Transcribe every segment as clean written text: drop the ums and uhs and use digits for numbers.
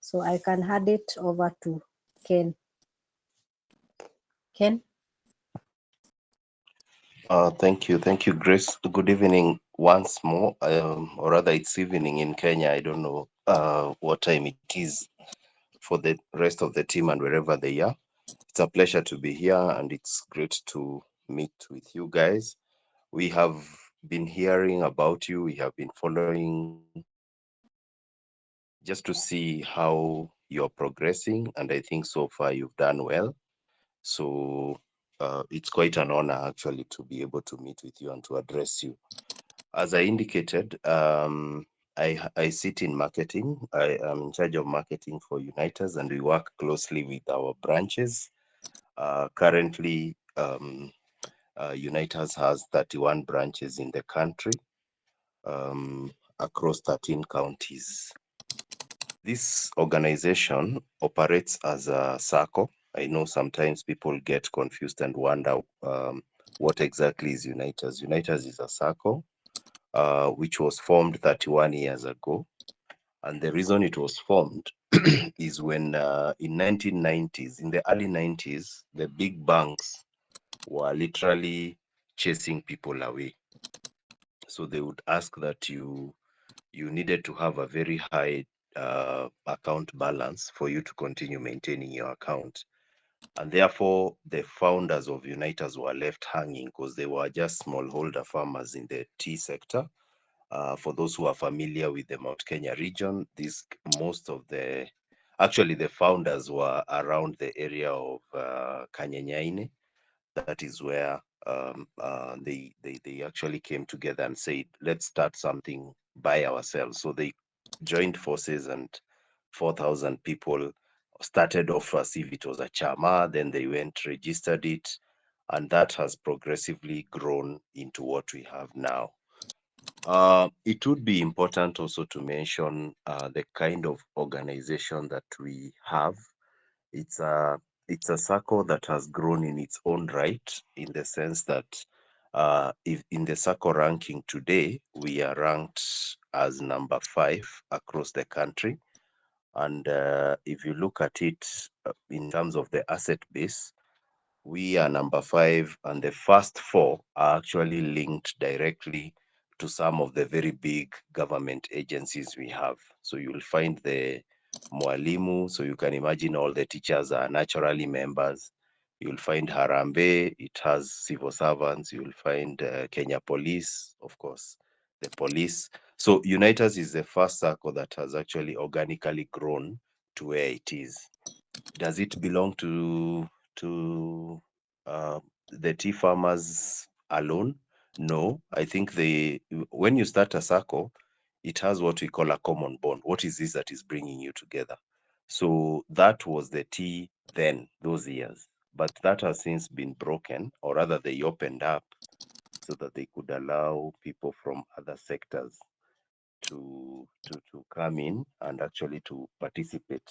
So I can hand it over to Ken. Ken? Thank you, Grace. Good evening once more, or rather, it's evening in Kenya. I don't know what time it is for the rest of the team and wherever they are. It's a pleasure to be here, and it's great to meet with you guys. We have been hearing about you. We have been following just to see how you're progressing, and I think so far you've done well. So it's quite an honor actually to be able to meet with you and to address you. As I indicated, I sit in marketing. I am in charge of marketing for Unaitas, and we work closely with our branches. Currently, Unaitas has 31 branches in the country, across 13 counties. This organization operates as a SACCO. I know sometimes people get confused and wonder what exactly is Unaitas. Unaitas is a SACCO which was formed 31 years ago. And the reason it was formed is when in 1990s, in the early 90s, the big banks were literally chasing people away. So they would ask that you needed to have a very high account balance for you to continue maintaining your account. And therefore, the founders of Unitas were left hanging because they were just smallholder farmers in the tea sector. For those who are familiar with the Mount Kenya region, actually the founders were around the area of Kanyenyaine. That is where they actually came together and said, let's start something by ourselves. So they joined forces, and 4,000 people started off as if it was a chama, then they went, registered it, and that has progressively grown into what we have now. It would be important also to mention the kind of organization that we have. It's a it's a circle that has grown in its own right, in the sense that if in the circle ranking today, we are ranked as number 5 across the country. And if you look at it in terms of the asset base, we are number 5, and the first 4 are actually linked directly to some of the very big government agencies we have. So you'll find the Mwalimu, so you can imagine all the teachers are naturally members. You'll find Harambe, it has civil servants. You'll find Kenya Police, of course, the police. So Unitas is the first circle that has actually organically grown to where it is. Does it belong to the tea farmers alone? No, I think when you start a circle, it has what we call a common bond. What is this that is bringing you together? So that was the tea then, those years. But that has since been broken, or rather they opened up so that they could allow people from other sectors to come in and actually to participate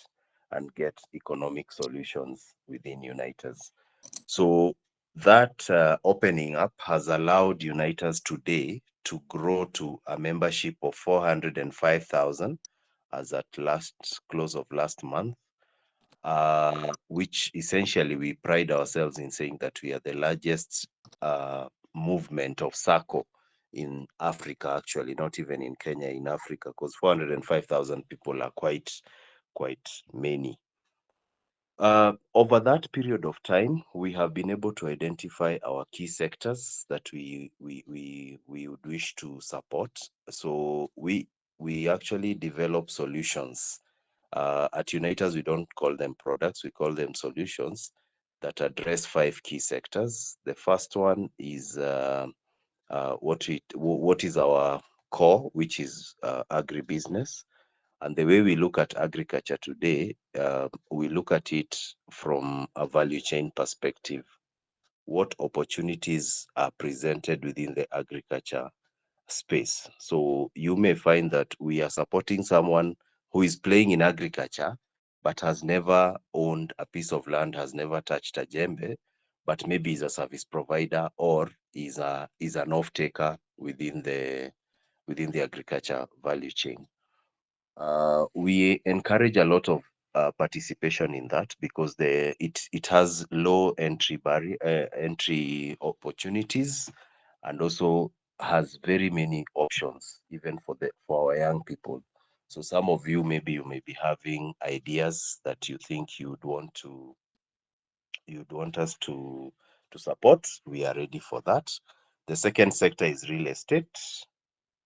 and get economic solutions within Unitas. So that opening up has allowed Unitas today to grow to a membership of 405,000 as at last close of last month, which essentially we pride ourselves in saying that we are the largest movement of SACCO in Africa, actually, not even in Kenya, in Africa, because 405,000 people are quite many. Over that period of time, we have been able to identify our key sectors that we would wish to support. So we actually develop solutions. At Unitas, we don't call them products, we call them solutions that address 5 key sectors. The first one is what is our core, which is agribusiness. And the way we look at agriculture today, we look at it from a value chain perspective. What opportunities are presented within the agriculture space? So you may find that we are supporting someone who is playing in agriculture, but has never owned a piece of land, has never touched a jembe, but maybe is a service provider or is an off taker within the agriculture value chain. We encourage a lot of participation in that because it has low entry opportunities, and also has very many options even for our young people. So some of you, maybe you may be having ideas that you think you'd want us to support. We are ready for that. The second sector is real estate.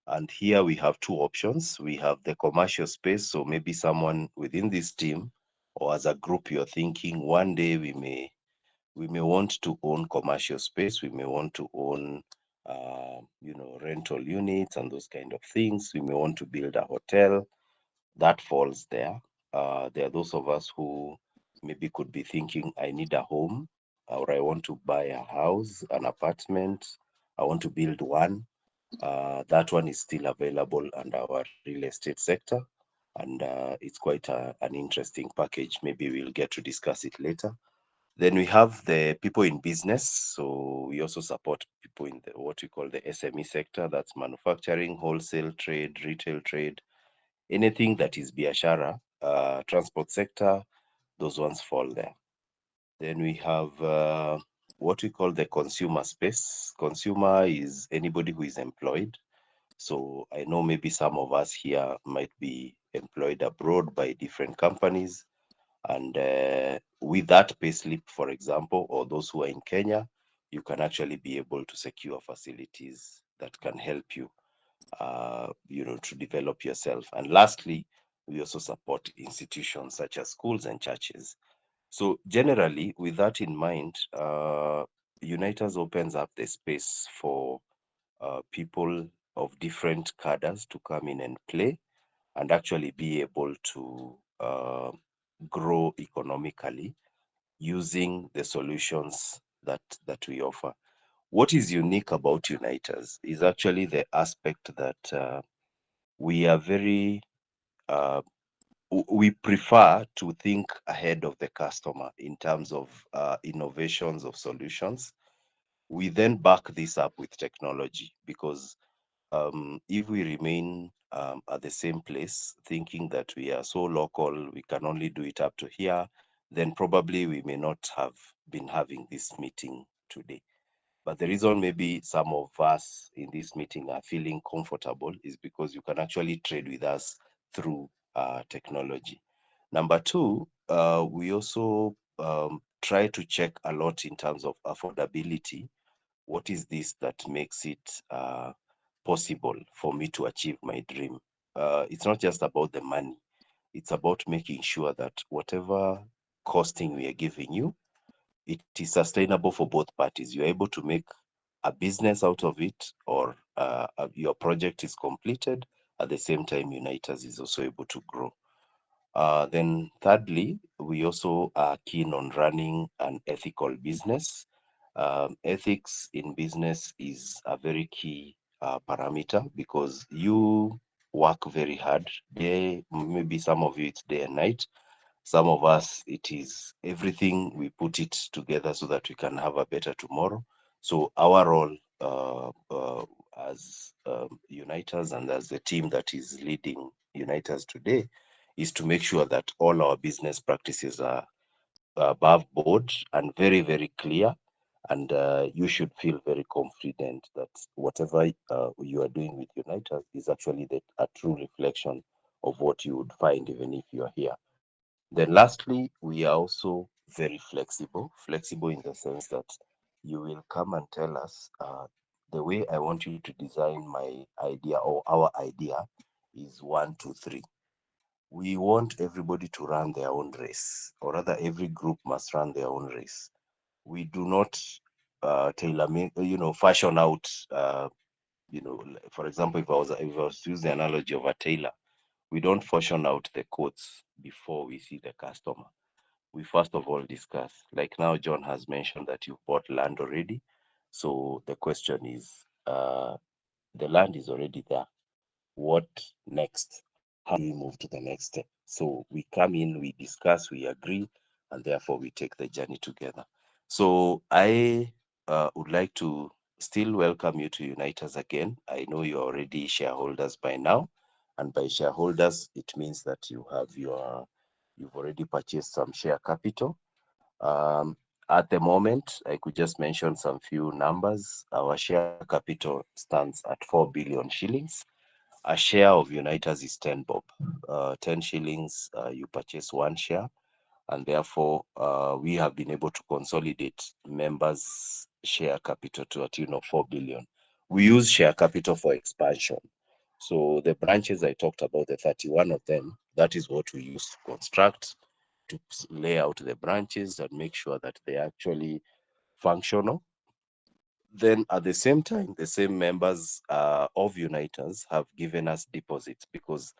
And here we have two options. We have the commercial space. So maybe someone within this team or as a group, you're thinking one day we may want to own commercial space. We may want to own, rental units and those kind of things. We may want to build a hotel. That falls there. There are those of us who maybe could be thinking, I need a home, or I want to buy a house, an apartment. I want to build one. That one is still available under our real estate sector, and it's quite an interesting package. Maybe we'll get to discuss it later. Then we have the people in business. So we also support people in what we call the SME sector. That's manufacturing, wholesale trade, retail trade, anything that is biashara, transport sector. Those ones fall there. Then we have what we call the consumer space. Consumer is anybody who is employed. So I know maybe some of us here might be employed abroad by different companies. And with that payslip, for example, or those who are in Kenya, you can actually be able to secure facilities that can help you, to develop yourself. And lastly, we also support institutions such as schools and churches. So generally, with that in mind, Unitas opens up the space for people of different cadres to come in and play and actually be able to grow economically using the solutions that we offer. What is unique about Unitas is actually the aspect that we are very uh, we prefer to think ahead of the customer in terms of innovations of solutions. We then back this up with technology because if we remain at the same place, thinking that we are so local, we can only do it up to here, then probably we may not have been having this meeting today. But the reason maybe some of us in this meeting are feeling comfortable is because you can actually trade with us through technology. Number two, we also try to check a lot in terms of affordability. What is this that makes it possible for me to achieve my dream? It's not just about the money. It's about making sure that whatever costing we are giving you, it is sustainable for both parties. You're able to make a business out of it, or your project is completed. At the same time, Unitas is also able to grow. Then thirdly, we also are keen on running an ethical business. Ethics in business is a very key parameter because you work very hard. Maybe some of you it's day and night. Some of us, it is everything. We put it together so that we can have a better tomorrow. So our role as Unitas and as the team that is leading Unitas today is to make sure that all our business practices are above board and very, very clear. And you should feel very confident that whatever you are doing with Unitas is actually a true reflection of what you would find even if you are here. Then lastly, we are also very flexible in the sense that you will come and tell us the way I want you to design my idea or our idea is one, two, three. We want everybody to run their own race, or rather, every group must run their own race. We do not tailor make, fashion out. For example, if I was to use the analogy of a tailor, we don't fashion out the coats before we see the customer. We first of all discuss. Like now, John has mentioned that you've bought land already. So the question is, the land is already there. What next? How do we move to the next step? So we come in, we discuss, we agree, and therefore we take the journey together. So I would like to still welcome you to Unite Us again. I know you're already shareholders by now, And by shareholders, it means that you've already purchased some share capital. Um, at the moment, I could just mention some few numbers. Our share capital stands at 4 billion shillings. A share of Unaitas is 10 bob. 10 shillings, you purchase one share, and therefore we have been able to consolidate members' share capital to a tune of 4 billion. We use share capital for expansion. So the branches I talked about, the 31 of them, that is what we use to construct, to lay out the branches and make sure that they're actually functional. Then at the same time, the same members of Uniters have given us deposits, because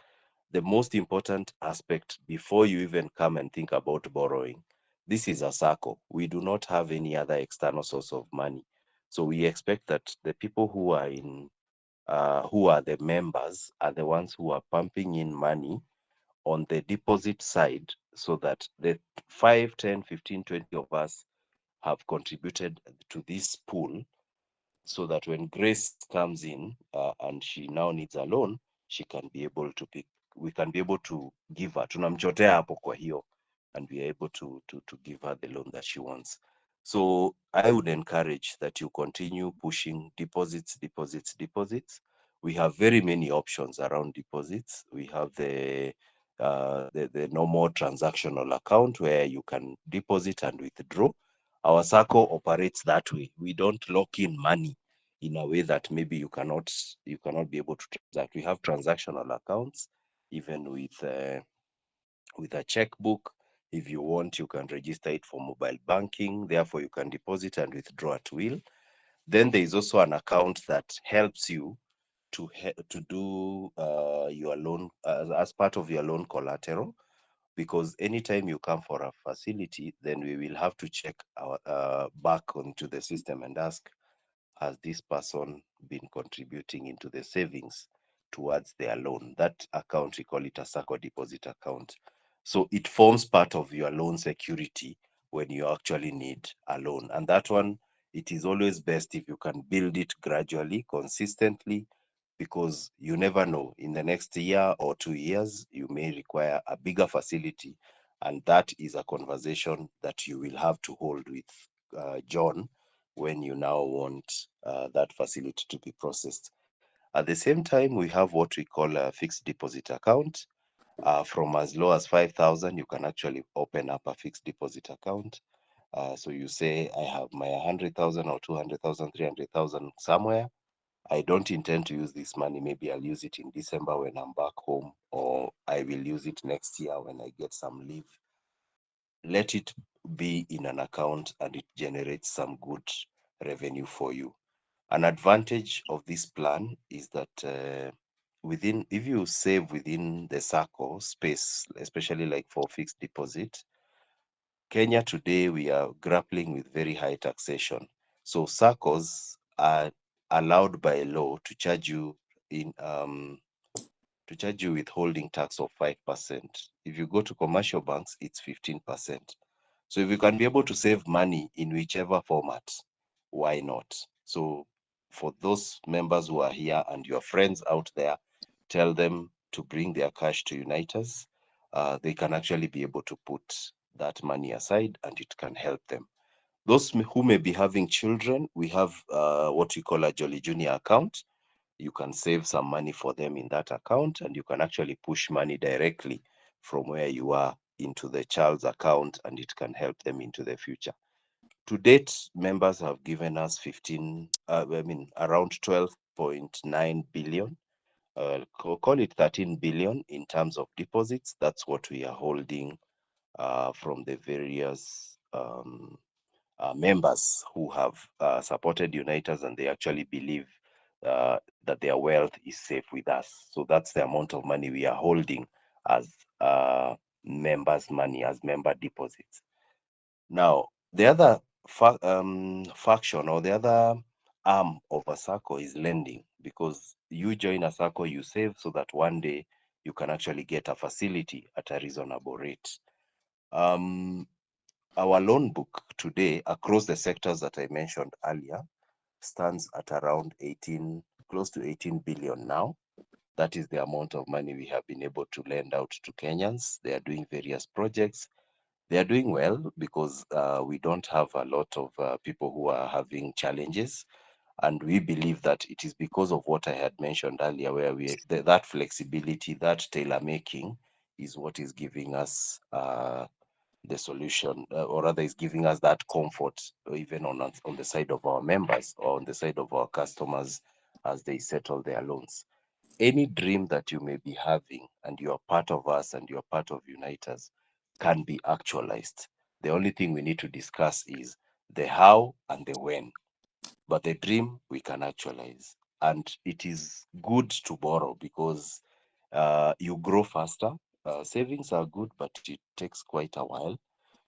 the most important aspect before you even come and think about borrowing, this is a circle. We do not have any other external source of money. So we expect that the people who are the members are the ones who are pumping in money on the deposit side, so that the 5, 10, 15, 20 of us have contributed to this pool, so that when Grace comes in and she now needs a loan, she can be able to pick, we can be able to give her, tunamchotea hapo kwa hiyo, and we are able to give her the loan that she wants. So I would encourage that you continue pushing deposits, deposits, deposits. We have very many options around deposits. We have the normal transactional account where you can deposit and withdraw. Our circle operates that way. We don't lock in money in a way that maybe you cannot be able to transact. We have transactional accounts, even with a checkbook. If you want, you can register it for mobile banking. Therefore, you can deposit and withdraw at will. Then there is also an account that helps you to do your loan as part of your loan collateral, because anytime you come for a facility, then we will have to check our back onto the system and ask, has this person been contributing into the savings towards their loan? That account, we call it a SACCO deposit account. So it forms part of your loan security when you actually need a loan. And that one, it is always best if you can build it gradually, consistently, because you never know. In the next year or 2 years, you may require a bigger facility. And that is a conversation that you will have to hold with John when you now want that facility to be processed. At the same time, we have what we call a fixed deposit account. From as low as 5,000, you can actually open up a fixed deposit account. So you say, I have my 100,000 or 200,000, 300,000 somewhere. I don't intend to use this money. Maybe I'll use it in December when I'm back home, or I will use it next year when I get some leave. Let it be in an account and it generates some good revenue for you. An advantage of this plan is that if you save within the circle space, especially like for fixed deposit, Kenya today, we are grappling with very high taxation. So circles are allowed by law to charge you withholding tax of 5%. If you go to commercial banks, it's 15%. So if you can be able to save money in whichever format, why not? So for those members who are here and your friends out there, tell them to bring their cash to Uniters. They can actually be able to put that money aside and it can help them. Those who may be having children, we have what we call a Jolly Junior account. You can save some money for them in that account, and you can actually push money directly from where you are into the child's account, and it can help them into the future. To date, members have given us around 12.9 billion, call it 13 billion in terms of deposits. That's what we are holding from the various members who have supported Uniters, and they actually believe that their wealth is safe with us. So that's the amount of money we are holding as members' money, as member deposits. Now, the other faction, or the other arm of a circle, is lending, because you join a circle, you save so that one day you can actually get a facility at a reasonable rate. Our loan book today across the sectors that I mentioned earlier stands at around 18, close to 18 billion now. That is the amount of money we have been able to lend out to Kenyans. They are doing various projects. They are doing well because we don't have a lot of people who are having challenges. And we believe that it is because of what I had mentioned earlier, where that flexibility, that tailor making is what is giving us the solution, or rather is giving us that comfort, even on the side of our members or on the side of our customers as they settle their loans. Any dream that you may be having and you're part of us and you're part of Uniters can be actualized. The only thing we need to discuss is the how and the when. But the dream we can actualize. And it is good to borrow because you grow faster. Savings are good, but it takes quite a while.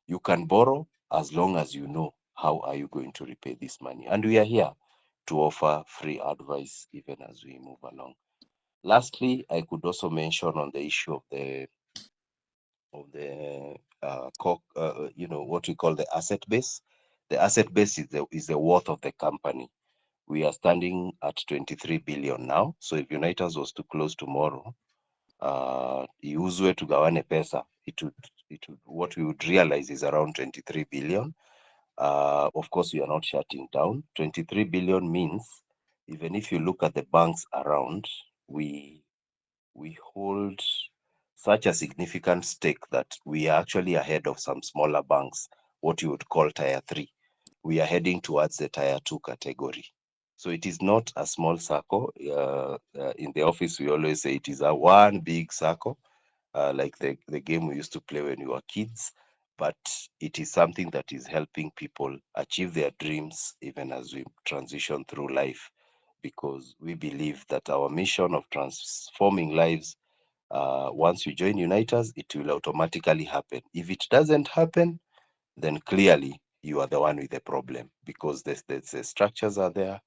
You can borrow as long as you know how are you going to repay this money. And we are here to offer free advice even as we move along. Lastly, I could also mention on the issue of what we call the asset base. The asset base is the worth of the company. We are standing at 23 billion now. So if Unitas was to close tomorrow, iuzwe tugawane pesa, what we would realize is around 23 billion. Of course, we are not shutting down. 23 billion means even if you look at the banks around, we hold such a significant stake that we are actually ahead of some smaller banks, what you would call tier 3. We are heading towards the tier 2 category. So it is not a small circle. In the office, we always say it is a one big circle, like the game we used to play when we were kids. But it is something that is helping people achieve their dreams even as we transition through life, because we believe that our mission of transforming lives, once you join Uniters, it will automatically happen. If it doesn't happen, then clearly you are the one with the problem, because the structures are there,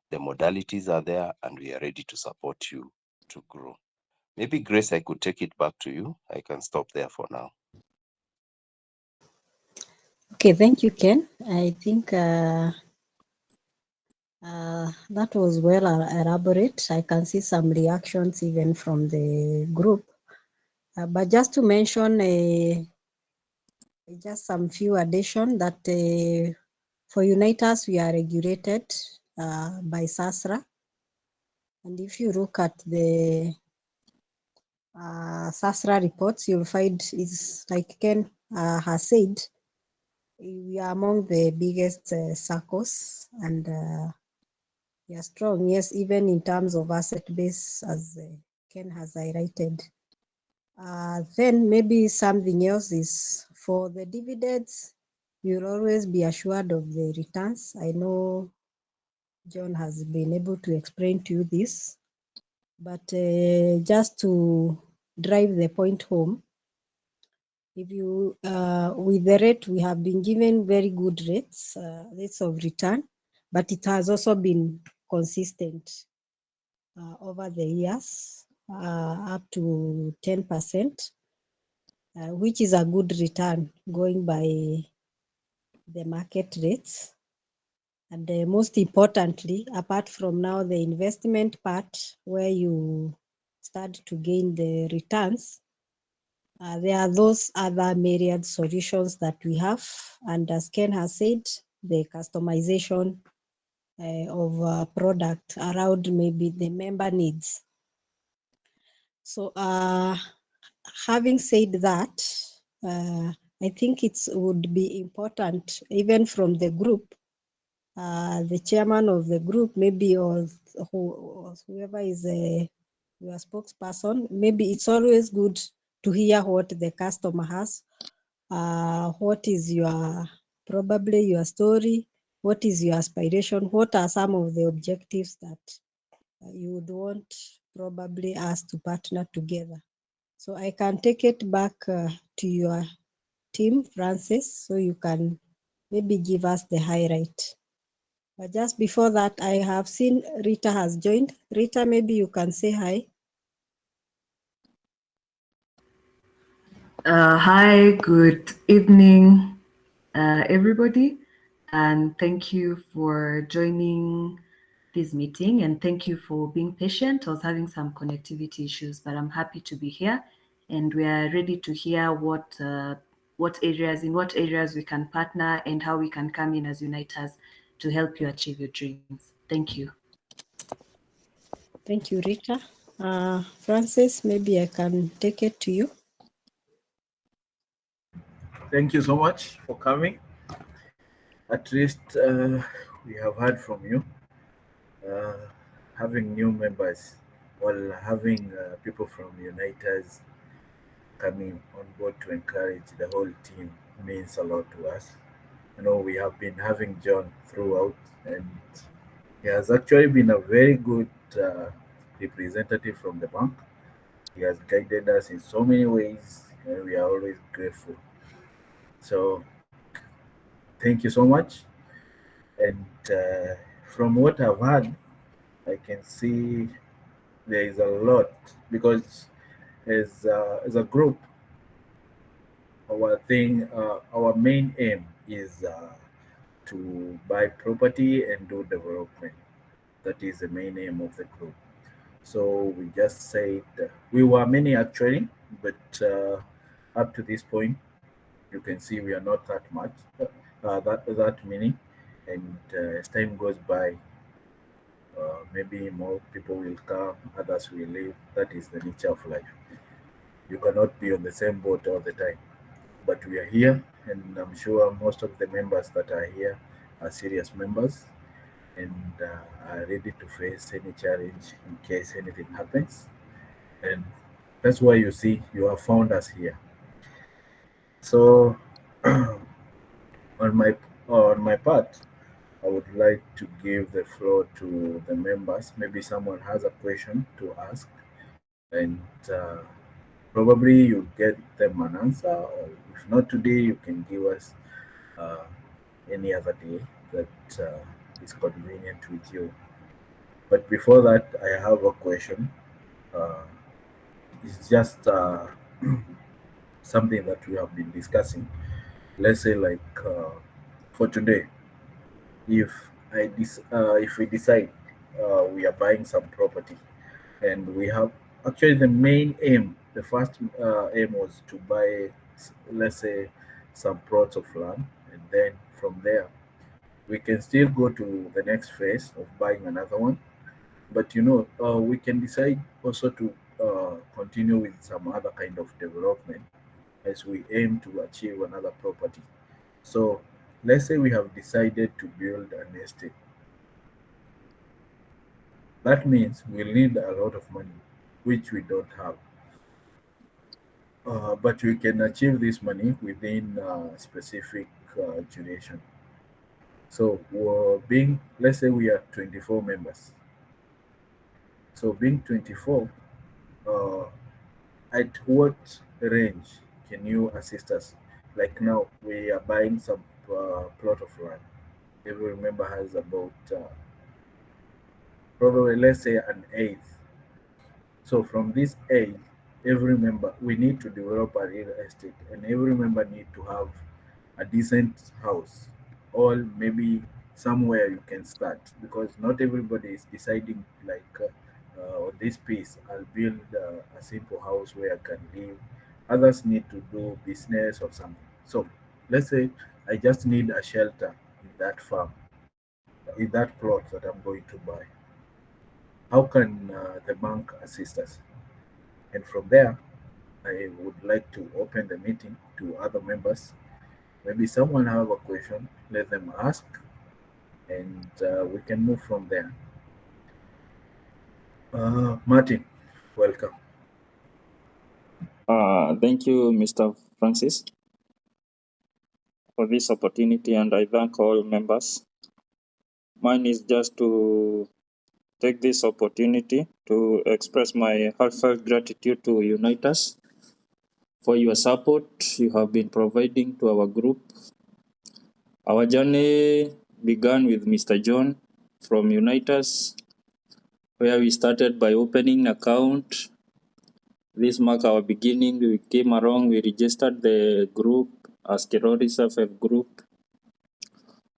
the modalities are there, and we are ready to support you to grow. Maybe, Grace, I could take it back to you. I can stop there for now. Okay, thank you, Ken. I think that was well elaborate. I can see some reactions even from the group. But just to mention just some few addition that for Unitas, we are regulated by SASRA. And if you look at the SASRA reports, you'll find it's like Ken has said, we are among the biggest SACCOs, and we are strong, yes, even in terms of asset base, as Ken has highlighted. Then maybe something else is for the dividends, you'll always be assured of the returns. I know John has been able to explain to you this, but just to drive the point home, if you with the rate, we have been given very good rates of return, but it has also been consistent over the years, up to 10%, which is a good return going by the market rates. And most importantly, apart from now the investment part where you start to gain the returns, there are those other myriad solutions that we have. And as Ken has said, the customization of a product around maybe the member needs. So having said that, I think it would be important even from the group, the chairman of the group, maybe, or whoever is your spokesperson, maybe it's always good to hear what the customer has. What is probably your story? What is your aspiration? What are some of the objectives that you would want probably us to partner together? So I can take it back to your team, Francis, so you can maybe give us the highlight. But just before that, I have seen Rita has joined. Rita, maybe you can say hi. Hi, good evening, everybody, and thank you for joining this meeting, and thank you for being patient. I was having some connectivity issues, but I'm happy to be here, and we are ready to hear in what areas we can partner and how we can come in as uniters to help you achieve your dreams. Thank you. Thank you, Rita. Francis, maybe I can take it to you. Thank you so much for coming. At least we have heard from you. Having new members, while having people from Uniters coming on board to encourage the whole team means a lot to us. We have been having John throughout, and he has actually been a very good representative from the bank. He has guided us in so many ways, and we are always grateful. So, thank you so much. And from what I've heard, I can see there is a lot because as a group, our main aim is to buy property and do development. That is the main aim of the group. So we just said we were many actually, but up to this point, you can see we are not that much, that many. And as time goes by, maybe more people will come, others will leave. That is the nature of life. You cannot be on the same boat all the time. But we are here, and I'm sure most of the members that are here are serious members and are ready to face any challenge in case anything happens. And that's why you see you have found us here. So on my part, I would like to give the floor to the members. Maybe someone has a question to ask, and probably you get them an answer, or if not today, you can give us uh, any other day that is convenient with you. But before that, I have a question. Uh, it's just something that we have been discussing. Let's say, like for today, if if we decide we are buying some property, and we have actually the main aim, the first aim was to buy, let's say, some plots of land, and then from there we can still go to the next phase of buying another one. But we can decide also to continue with some other kind of development as we aim to achieve another property. So let's say we have decided to build an estate. That means we'll need a lot of money, which we don't have. But we can achieve this money within a specific duration. So, let's say we are 24 members. So, being 24, uh, at what range can you assist us? Like now, we are buying some plot of land. Every member has about probably, let's say, an eighth. So from this eighth, every member, we need to develop a real estate, and every member need to have a decent house, or maybe somewhere you can start, because not everybody is deciding like on this piece I'll build a simple house where I can live. Others need to do business or something. So let's say I just need a shelter in that farm, in that plot that I'm going to buy. How can the bank assist us? And from there, I would like to open the meeting to other members. Maybe someone have a question, let them ask, and we can move from there. Martin, welcome. Thank you, Mr. Francis, for this opportunity, and I thank all members. Mine is just to take this opportunity to express my heartfelt gratitude to Uniters for your support you have been providing to our group. Our journey began with Mr. John from Uniters, where we started by opening an account. This marked our beginning. We came along, we registered the group as Kerori Self-Help Group.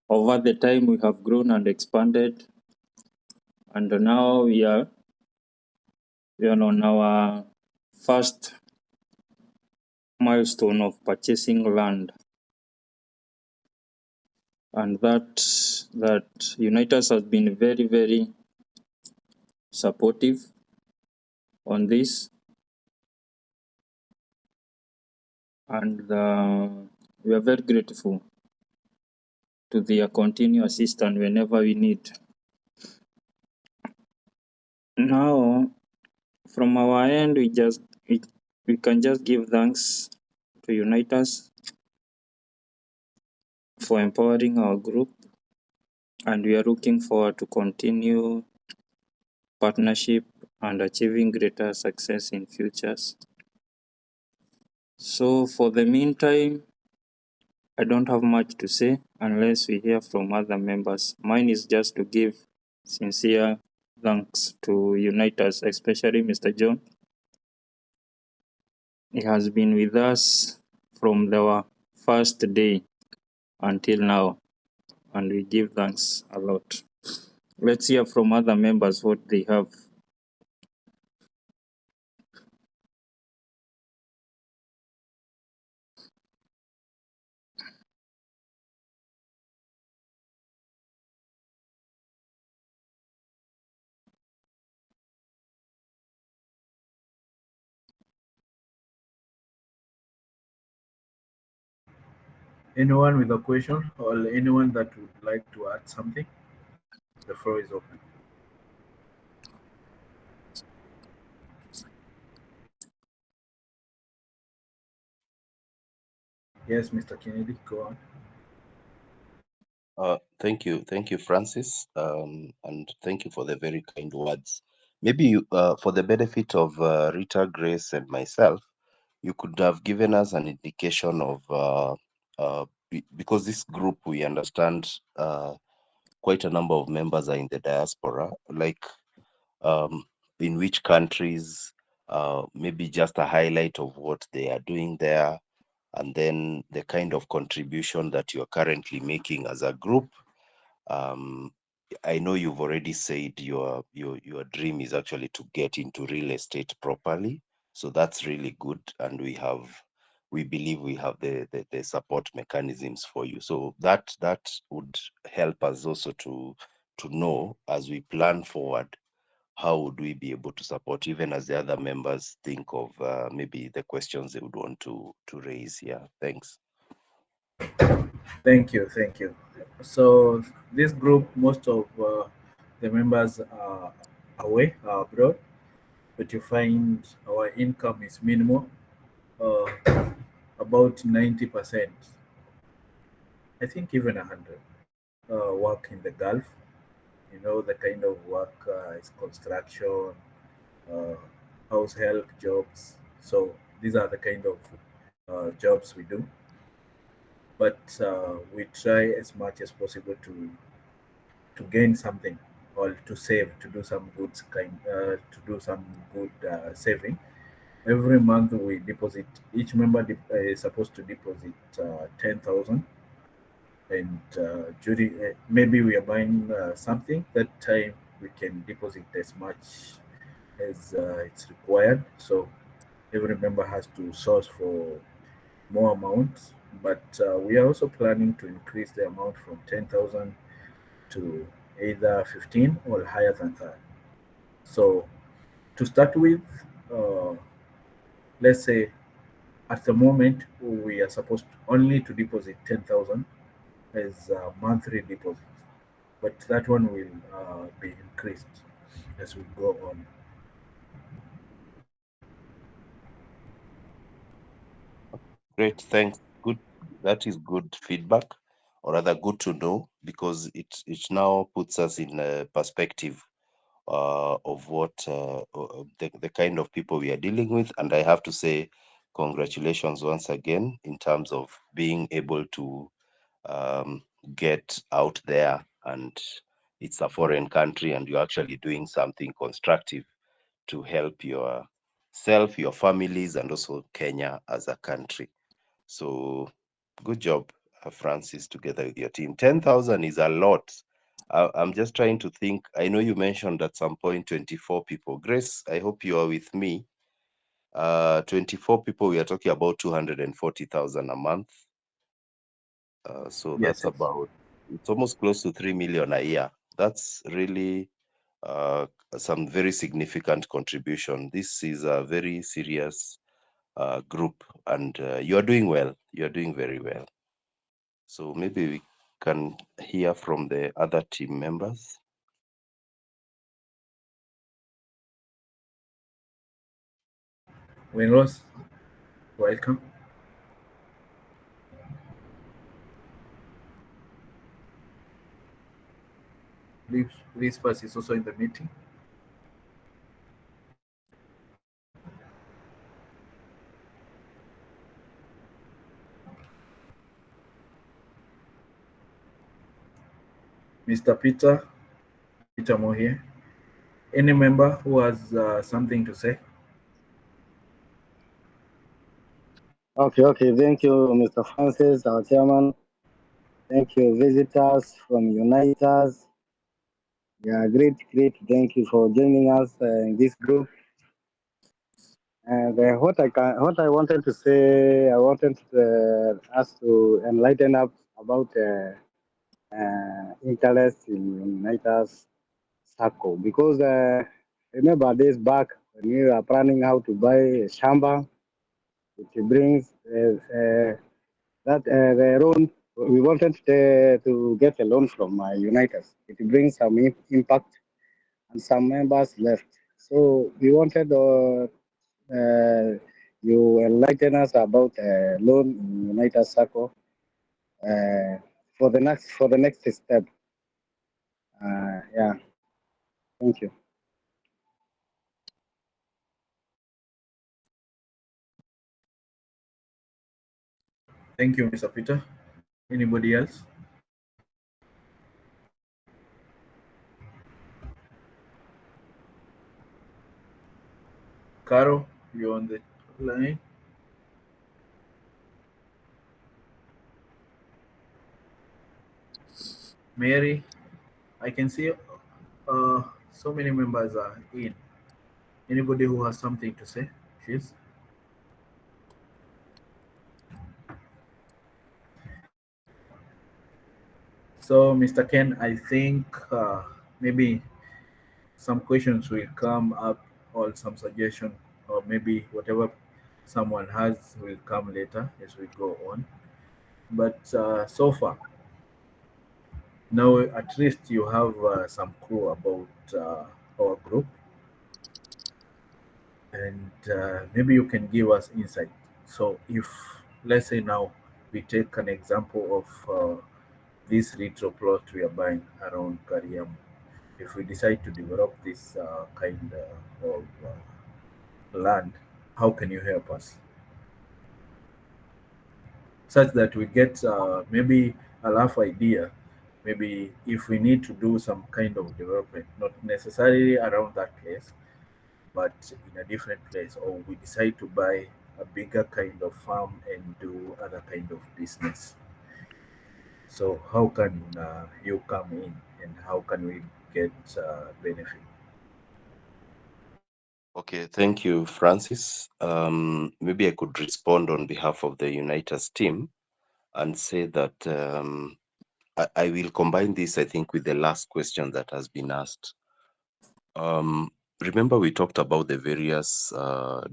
Over the time, we have grown and expanded. And now we are on our first milestone of purchasing land, and that Unitas has been very, very supportive on this, and we are very grateful to their continued assistance whenever we need. Now, from our end, we can just give thanks to Unitas for empowering our group, and we are looking forward to continue partnership and achieving greater success in futures. So for the meantime, I don't have much to say unless we hear from other members. Mine is just to give sincere thanks to Unitas, especially Mr. John. He has been with us from our first day until now, and we give thanks a lot. Let's hear from other members what they have. Anyone with a question or anyone that would like to add something? The floor is open. Yes, Mr. Kennedy, go on. Thank you, Francis, and thank you for the very kind words. Maybe for the benefit of Rita, Grace, and myself, you could have given us an indication of because this group, we understand quite a number of members are in the diaspora, like in which countries, maybe just a highlight of what they are doing there, and then the kind of contribution that you're currently making as a group. I know you've already said your dream is actually to get into real estate properly, so that's really good, and we believe we have the support mechanisms for you. So that would help us also to know as we plan forward how would we be able to support, even as the other members think of maybe the questions they would want to raise here. Thanks. Thank you, thank you. So this group, most of the members are away, are abroad, but you find our income is minimal, uh, about 90%, I think even 100, work in the Gulf. You know, the kind of work is construction, uh, house help jobs. So these are the kind of jobs we do. But we try as much as possible to gain something or to save, to do some good saving. Every month we deposit. Each member is supposed to deposit 10,000, and during maybe we are buying something. That time we can deposit as much as it's required. So every member has to source for more amounts. But we are also planning to increase the amount from 10,000 to either 15 or higher than that. So to start with, uh, let's say at the moment we are supposed only to deposit 10,000 as a monthly deposit, but that one will be increased as we go on. Great, thanks. Good. That is good feedback, or rather, good to know, because it now puts us in a perspective of what the kind of people we are dealing with. And I have to say, congratulations once again in terms of being able to um, get out there, and it's a foreign country, and you're actually doing something constructive to help yourself, your families, and also Kenya as a country. So good job, Francis, together with your team. 10,000 is a lot. I'm just trying to think. I know you mentioned at some point 24 people. Grace, I hope you are with me. 24 people, we are talking about 240,000 a month. So Yes, that's about, it's almost close to 3 million a year. That's really uh, some very significant contribution. This is a very serious group, and you are doing well. You are doing very well. So maybe we can hear from the other team members. Winros, welcome. Lispas is also in the meeting. Mr. Peter Mo here. Any member who has something to say? Okay. Thank you, Mr. Francis, our chairman. Thank you, visitors from Unaitas. Yeah, great. Thank you for joining us in this group. And what I wanted to say, I wanted us to enlighten up about interest in Unaitas Circle because remember days back when we were planning how to buy a shamba, it brings that the loan, we wanted to get a loan from Unitas. It brings some impact, and some members left. So we wanted you enlighten us about loan in Unitas Circle for the next step. Yeah, thank you. Thank you, Mr. Peter. Anybody else? Caro, you on the line? Mary, I can see so many members are in. Anybody who has something to say, please? So, Mr. Ken, I think maybe some questions will come up or some suggestion, or maybe whatever someone has will come later as we go on. But so far, now at least you have some clue about our group, and maybe you can give us insight. So, if let's say now we take an example of this retro plot we are buying around Kariam, if we decide to develop this kind of land, how can you help us such that we get maybe a rough idea? Maybe if we need to do some kind of development, not necessarily around that place, but in a different place, or we decide to buy a bigger kind of farm and do other kind of business. So how can you come in and how can we get benefit? Okay, thank you, Francis. Maybe I could respond on behalf of the Unitas team and say that I will combine this, I think, with the last question that has been asked. Remember, we talked about the various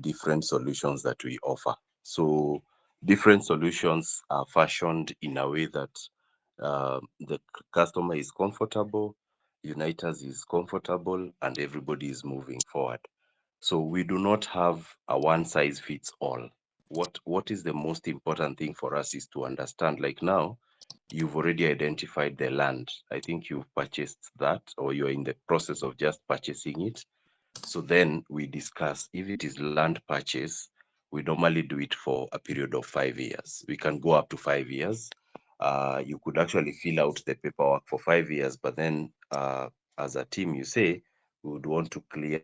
different solutions that we offer. So different solutions are fashioned in a way that the customer is comfortable, Unitas is comfortable, and everybody is moving forward. So we do not have a one size fits all. What is the most important thing for us is to understand, like now, you've already identified the land. I think you've purchased that, or you're in the process of just purchasing it. So then we discuss if it is land purchase, we normally do it for a period of 5 years. We can go up to 5 years. You could actually fill out the paperwork for 5 years, but then as a team, you say, we would want to clear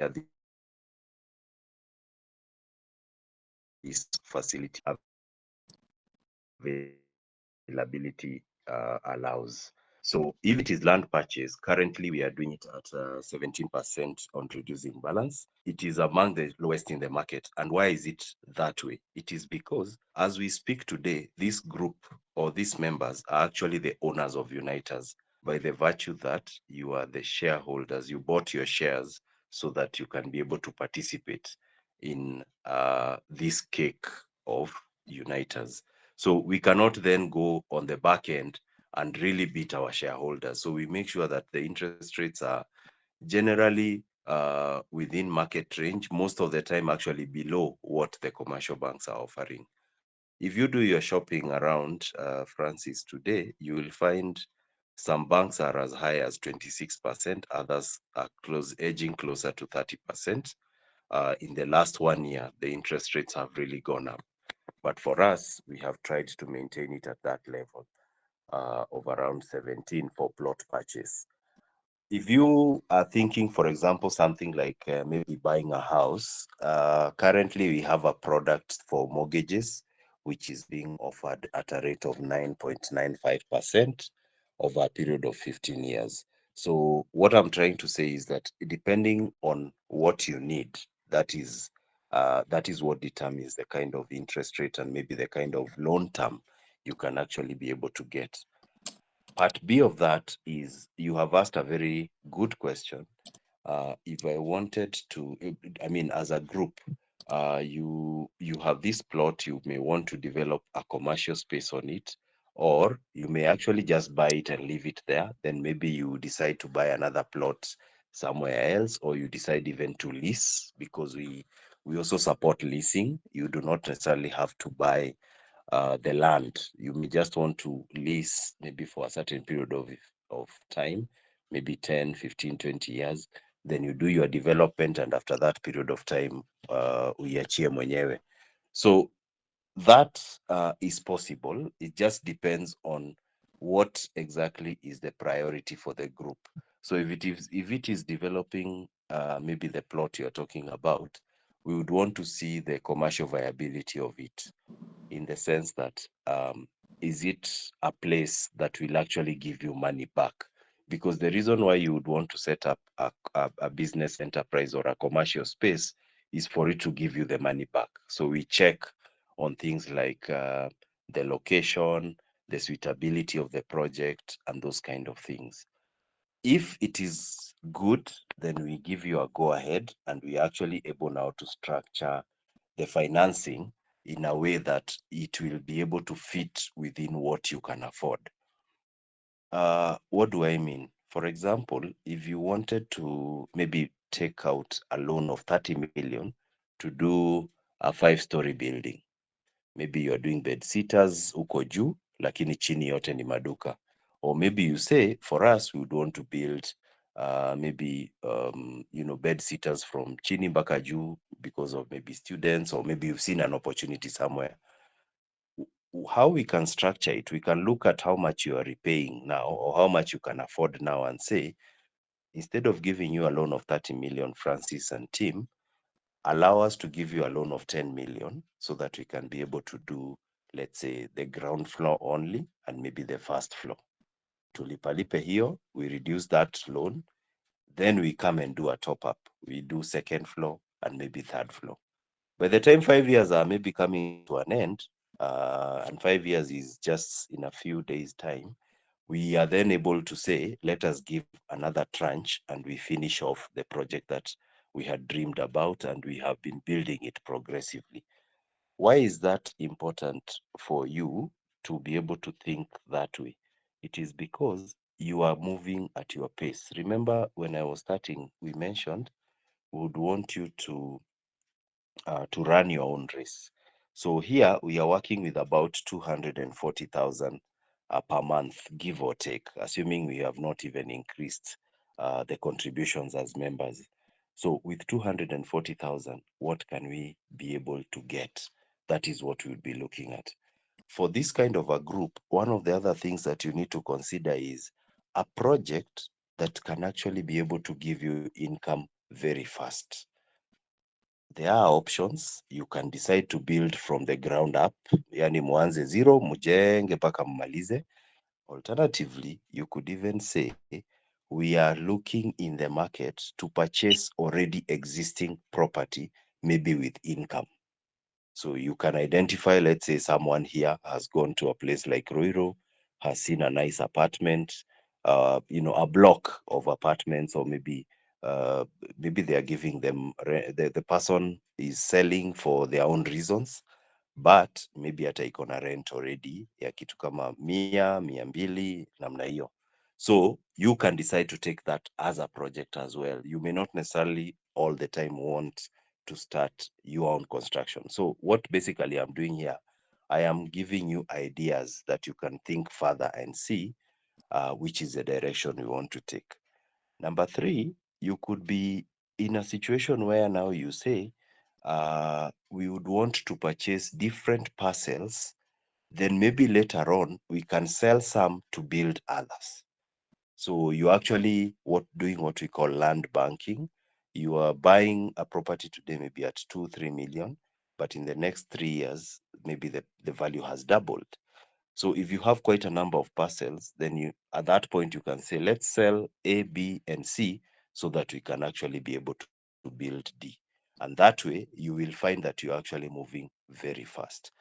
this facility availability allows. So if it is land purchase, currently we are doing it at 17% on reducing balance. It is among the lowest in the market. And why is it that way? It is because as we speak today, this group or these members are actually the owners of Unitas by the virtue that you are the shareholders. You bought your shares so that you can be able to participate in this cake of Unitas. So we cannot then go on the back end and really beat our shareholders. So we make sure that the interest rates are generally within market range, most of the time actually below what the commercial banks are offering. If you do your shopping around Francis today, you will find some banks are as high as 26%, others are edging closer to 30%. In the last 1 year, the interest rates have really gone up. But for us, we have tried to maintain it at that level of around 17 for plot purchase. If you are thinking, for example, something like maybe buying a house, currently we have a product for mortgages, which is being offered at a rate of 9.95% over a period of 15 years. So what I'm trying to say is that depending on what you need, that is what determines the kind of interest rate and maybe the kind of loan term you can actually be able to get. Part B of that is you have asked a very good question. If I wanted to, I mean, as a group, you have this plot, you may want to develop a commercial space on it, or you may actually just buy it and leave it there. Then maybe you decide to buy another plot somewhere else, or you decide even to lease, because we also support leasing. You do not necessarily have to buy the land. You may just want to lease maybe for a certain period of time, maybe 10, 15, 20 years. Then you do your development, and after that period of time, uiachie mwenyewe. So that is possible. It just depends on what exactly is the priority for the group. So if it is developing maybe the plot you're talking about, we would want to see the commercial viability of it, in the sense that is it a place that will actually give you money back? Because the reason why you would want to set up a business enterprise or a commercial space is for it to give you the money back. So we check on things like the location, the suitability of the project, and those kind of things. If it is good, then we give you a go ahead, and we are actually able now to structure the financing in a way that it will be able to fit within what you can afford. What do I mean? For example, if you wanted to maybe take out a loan of 30 million to do a 5-story building, maybe you're doing bed sitters uko juu, lakini chini yote ni maduka. Or maybe you say, for us, we would want to build maybe bed sitters from chini mpaka juu because of maybe students, or maybe you've seen an opportunity somewhere. How we can structure it, we can look at how much you are repaying now or how much you can afford now and say, instead of giving you a loan of 30 million, Francis and team, allow us to give you a loan of 10 million so that we can be able to do, let's say, the ground floor only and maybe the first floor. Tulipalipe hiyo, we reduce that loan, then we come and do a top up. We do second floor and maybe third floor. By the time 5 years are maybe coming to an end, and 5 years is just in a few days' time, we are then able to say, let us give another tranche and we finish off the project that we had dreamed about, and we have been building it progressively. Why is that important for you to be able to think that way? It is because you are moving at your pace. Remember, when I was starting, we mentioned we would want you to run your own race. So here we are working with about 240,000 per month, give or take, assuming we have not even increased the contributions as members. So with 240,000, what can we be able to get? That is what we'll be looking at. For this kind of a group, one of the other things that you need to consider is a project that can actually be able to give you income very fast. There are options. You can decide to build from the ground up, yani mwanze zero, mujenge mpaka mmalize. Alternatively, you could even say we are looking in the market to purchase already existing property, maybe with income. So you can identify, let's say someone here has gone to a place like Roiro, has seen a nice apartment, a block of apartments, or maybe they are giving them the person is selling for their own reasons, but maybe hata iko na rent already ya kitu kama 100, 200 namna hiyo. So you can decide to take that as a project as well. You may not necessarily all the time want to start your own construction. So what basically I'm doing here, I am giving you ideas that you can think further and see which is the direction we want to take. Number three, you could be in a situation where now you say, we would want to purchase different parcels, then maybe later on we can sell some to build others. So you actually doing what we call land banking. You are buying a property today maybe at 2-3 million, but in the next 3 years, maybe the value has doubled. So if you have quite a number of parcels, then you at that point you can say, let's sell A, B, and C so that we can actually be able to build D. And that way you will find that you're actually moving very fast.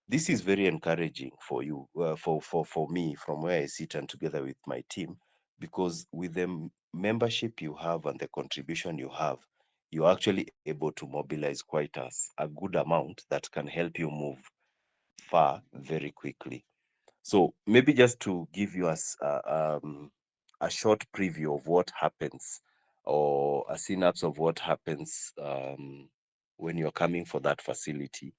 This is very encouraging for you, for me, from where I sit and together with my team, because with the membership you have and the contribution you have, you're actually able to mobilize quite a good amount that can help you move far very quickly. So maybe just to give you a short preview of what happens, or a synapse of what happens when you're coming for that facility.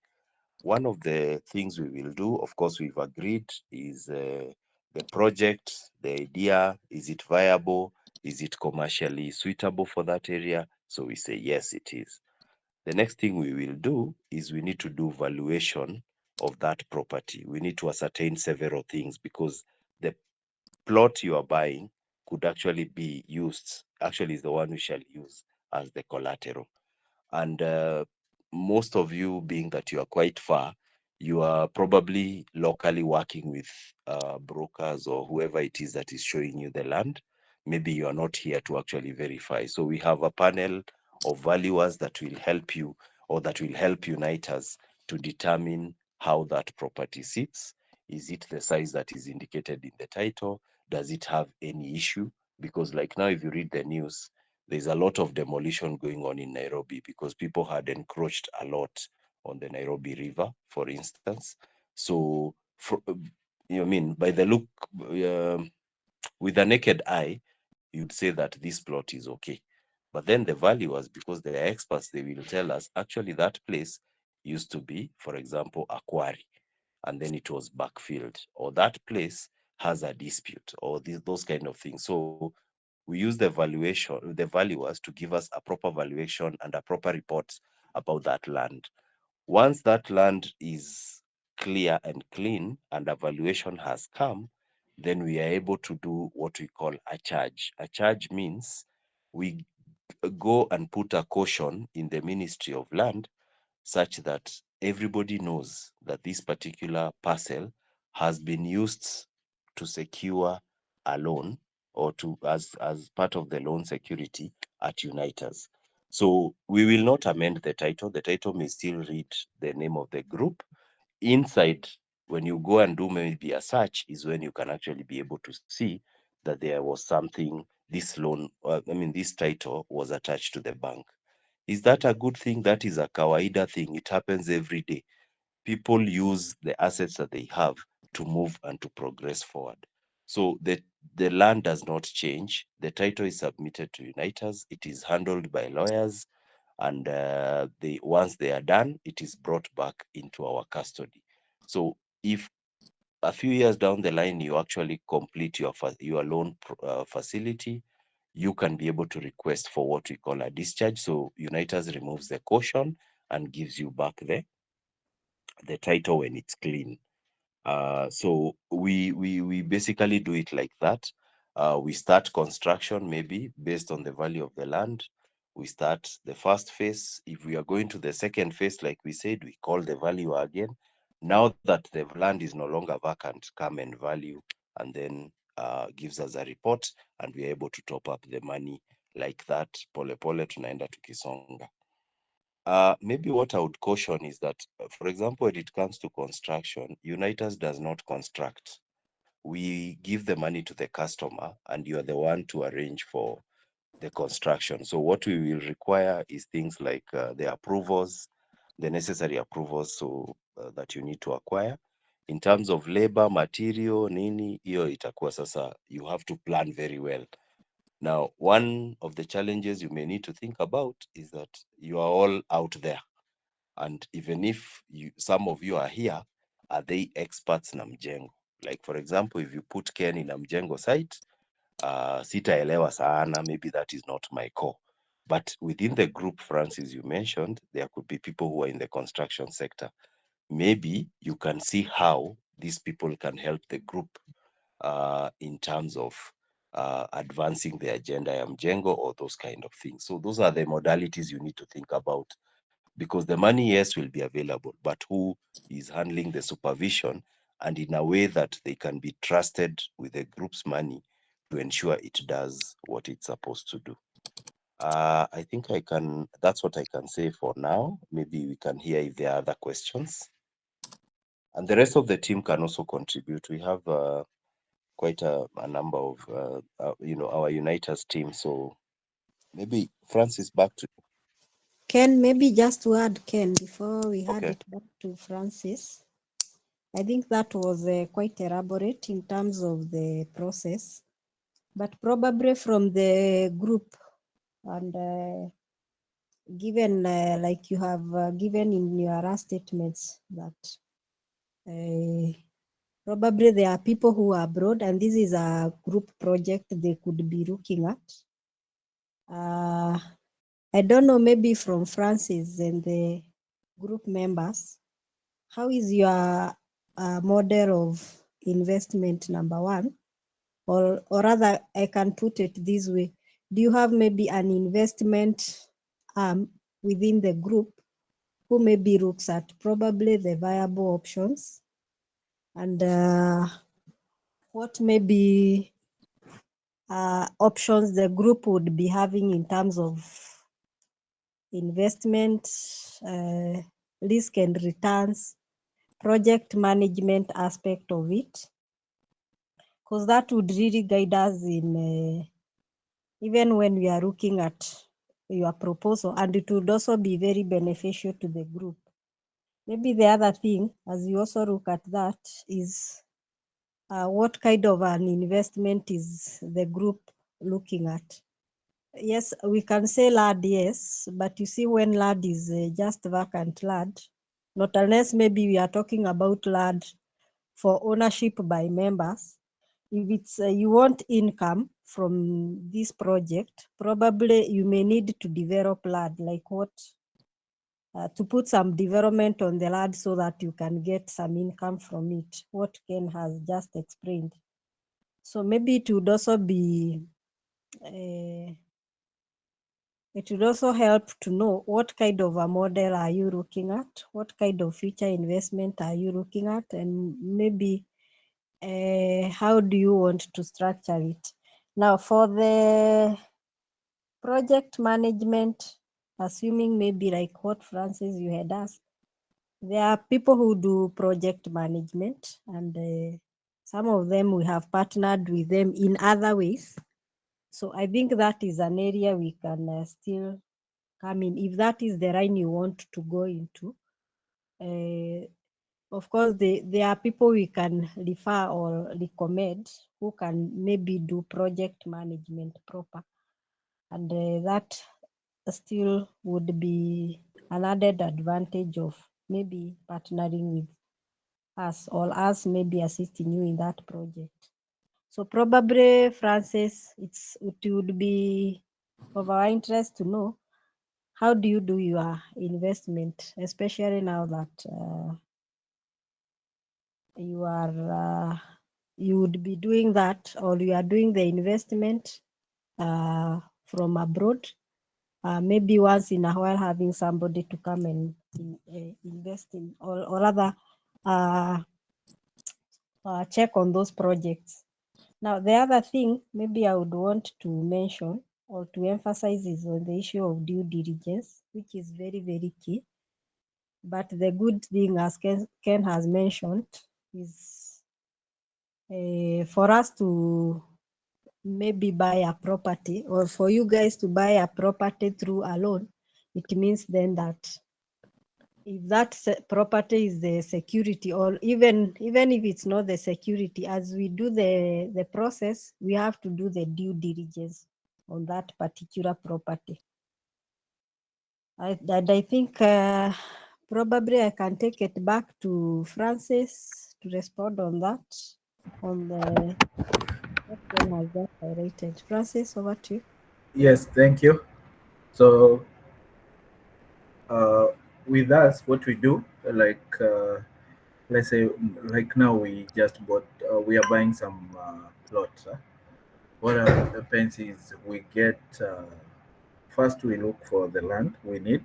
One of the things we will do, of course, we've agreed, is the project, the idea, is it viable? Is it commercially suitable for that area? So we say, yes, it is. The next thing we will do is we need to do valuation of that property. We need to ascertain several things, because the plot you are buying could actually be used, actually is the one we shall use as the collateral. And most of you, being that you are quite far, you are probably locally working with brokers or whoever it is that is showing you the land. Maybe you are not here to actually verify. So we have a panel of valuers that will help you, or that will help unite us to determine how that property sits. Is it the size that is indicated in the title? Does it have any issue? Because like now, if you read the news, there's a lot of demolition going on in Nairobi because people had encroached a lot on the Nairobi River, for instance. So, I mean, by the look, with the naked eye, you'd say that this plot is okay. But then the valuers, because they are experts, they will tell us actually that place used to be, for example, a quarry, and then it was backfilled, or that place has a dispute, or those kind of things. So we use the valuers to give us a proper valuation and a proper report about that land. Once that land is clear and clean and a valuation has come, then we are able to do what we call a charge. A charge means we go and put a caution in the Ministry of Land, such that everybody knows that this particular parcel has been used to secure a loan, or to as part of the loan security at Unitas. So we will not amend the title. The title may still read the name of the group. Inside, when you go and do maybe a search, is when you can actually be able to see that there was something, this loan, this title was attached to the bank. Is that a good thing? That is a kawaida thing. It happens every day. People use the assets that they have to move and to progress forward. So the land does not change. The title is submitted to Unitas. It is handled by lawyers, and once they are done, it is brought back into our custody. So if a few years down the line you actually complete your loan facility, you can be able to request for what we call a discharge. So Unitas removes the caution and gives you back the title when it's clean. So we basically do it like that. We start construction maybe based on the value of the land. We start the first phase. If we are going to the second phase, like we said, we call the valuer again. Now that the land is no longer vacant, come and value and then gives us a report, and we are able to top up the money like that. Pole pole tunaenda tukisonga. Maybe what I would caution is that, for example, when it comes to construction, Unitas does not construct. We give the money to the customer, and you are the one to arrange for the construction. So what we will require is things like the approvals, the necessary approvals, so that you need to acquire. In terms of labor, material, nini, hiyo itakuwa sasa, you have to plan very well. Now, one of the challenges you may need to think about is that you are all out there. And even if some of you are here, are they experts na mjengo? Like, for example, if you put Ken in a mjengo site, sitaelewa sana, maybe that is not my core. But within the group, Francis, you mentioned, there could be people who are in the construction sector. Maybe you can see how these people can help the group in terms of advancing the agenda ya mjengo or those kind of things. So those are the modalities you need to think about, because the money, yes, will be available, but who is handling the supervision and in a way that they can be trusted with the group's money to ensure it does what it's supposed to do. I think that's what I can say for now. Maybe we can hear if there are other questions. And the rest of the team can also contribute. We have quite a number of, our Unitas team. So maybe Francis, back to you. Ken, maybe just to add, Ken, before we hand Okay. it back to Francis, I think that was quite elaborate in terms of the process, but probably from the group and given like you have given in your last statements that probably there are people who are abroad and this is a group project they could be looking at. I don't know, maybe from Francis and the group members, how is your model of investment, number one? Or rather, I can put it this way. Do you have maybe an investment within the group who maybe looks at probably the viable options and what maybe options the group would be having in terms of investment, risk and returns, project management aspect of it, because that would really guide us in even when we are looking at your proposal, and it would also be very beneficial to the group. Maybe the other thing, as you also look at that, is what kind of an investment is the group looking at? Yes, we can say land, yes, but you see when land is just vacant land, not unless maybe we are talking about land for ownership by members. If it's you want income from this project, probably you may need to develop land, like what to put some development on the land so that you can get some income from it, what Ken has just explained. So maybe it would also be it would also help to know what kind of a model are you looking at, what kind of future investment are you looking at, and maybe how do you want to structure it. Now for the project management, assuming maybe like what Francis you had asked, there are people who do project management and some of them we have partnered with them in other ways. So I think that is an area we can still come in if that is the line you want to go into. Of course, there are people we can refer or recommend who can maybe do project management proper, and that still would be an added advantage of maybe partnering with us or us maybe assisting you in that project. So probably, Francis, it would be of our interest to know how do you do your investment, especially now that you would be doing that, or you are doing the investment from abroad, maybe once in a while having somebody to come and invest in, or rather check on those projects. Now, the other thing maybe I would want to mention or to emphasize is on the issue of due diligence, which is very, very key. But the good thing, as Ken has mentioned, is for us to maybe buy a property, or for you guys to buy a property through a loan. It means then that if that property is the security, or even if it's not the security, as we do the process, we have to do the due diligence on that particular property. And I think probably I can take it back to Francis to respond on that, on the what Ken has just highlighted. Francis, over to you. Yes, thank you. So uh, with us, what we do, let's say, like now we just bought, we are buying some plots. What happens is we get first we look for the land we need.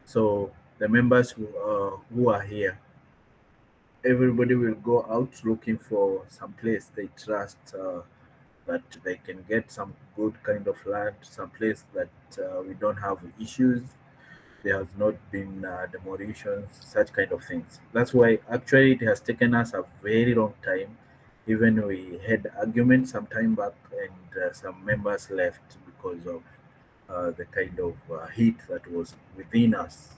So the members who are here, everybody will go out looking for some place they trust, that they can get some good kind of land, some place that we don't have issues. There has not been demolitions, such kind of things. That's why actually it has taken us a very long time. Even we had arguments some time back, and some members left because of the kind of heat that was within us.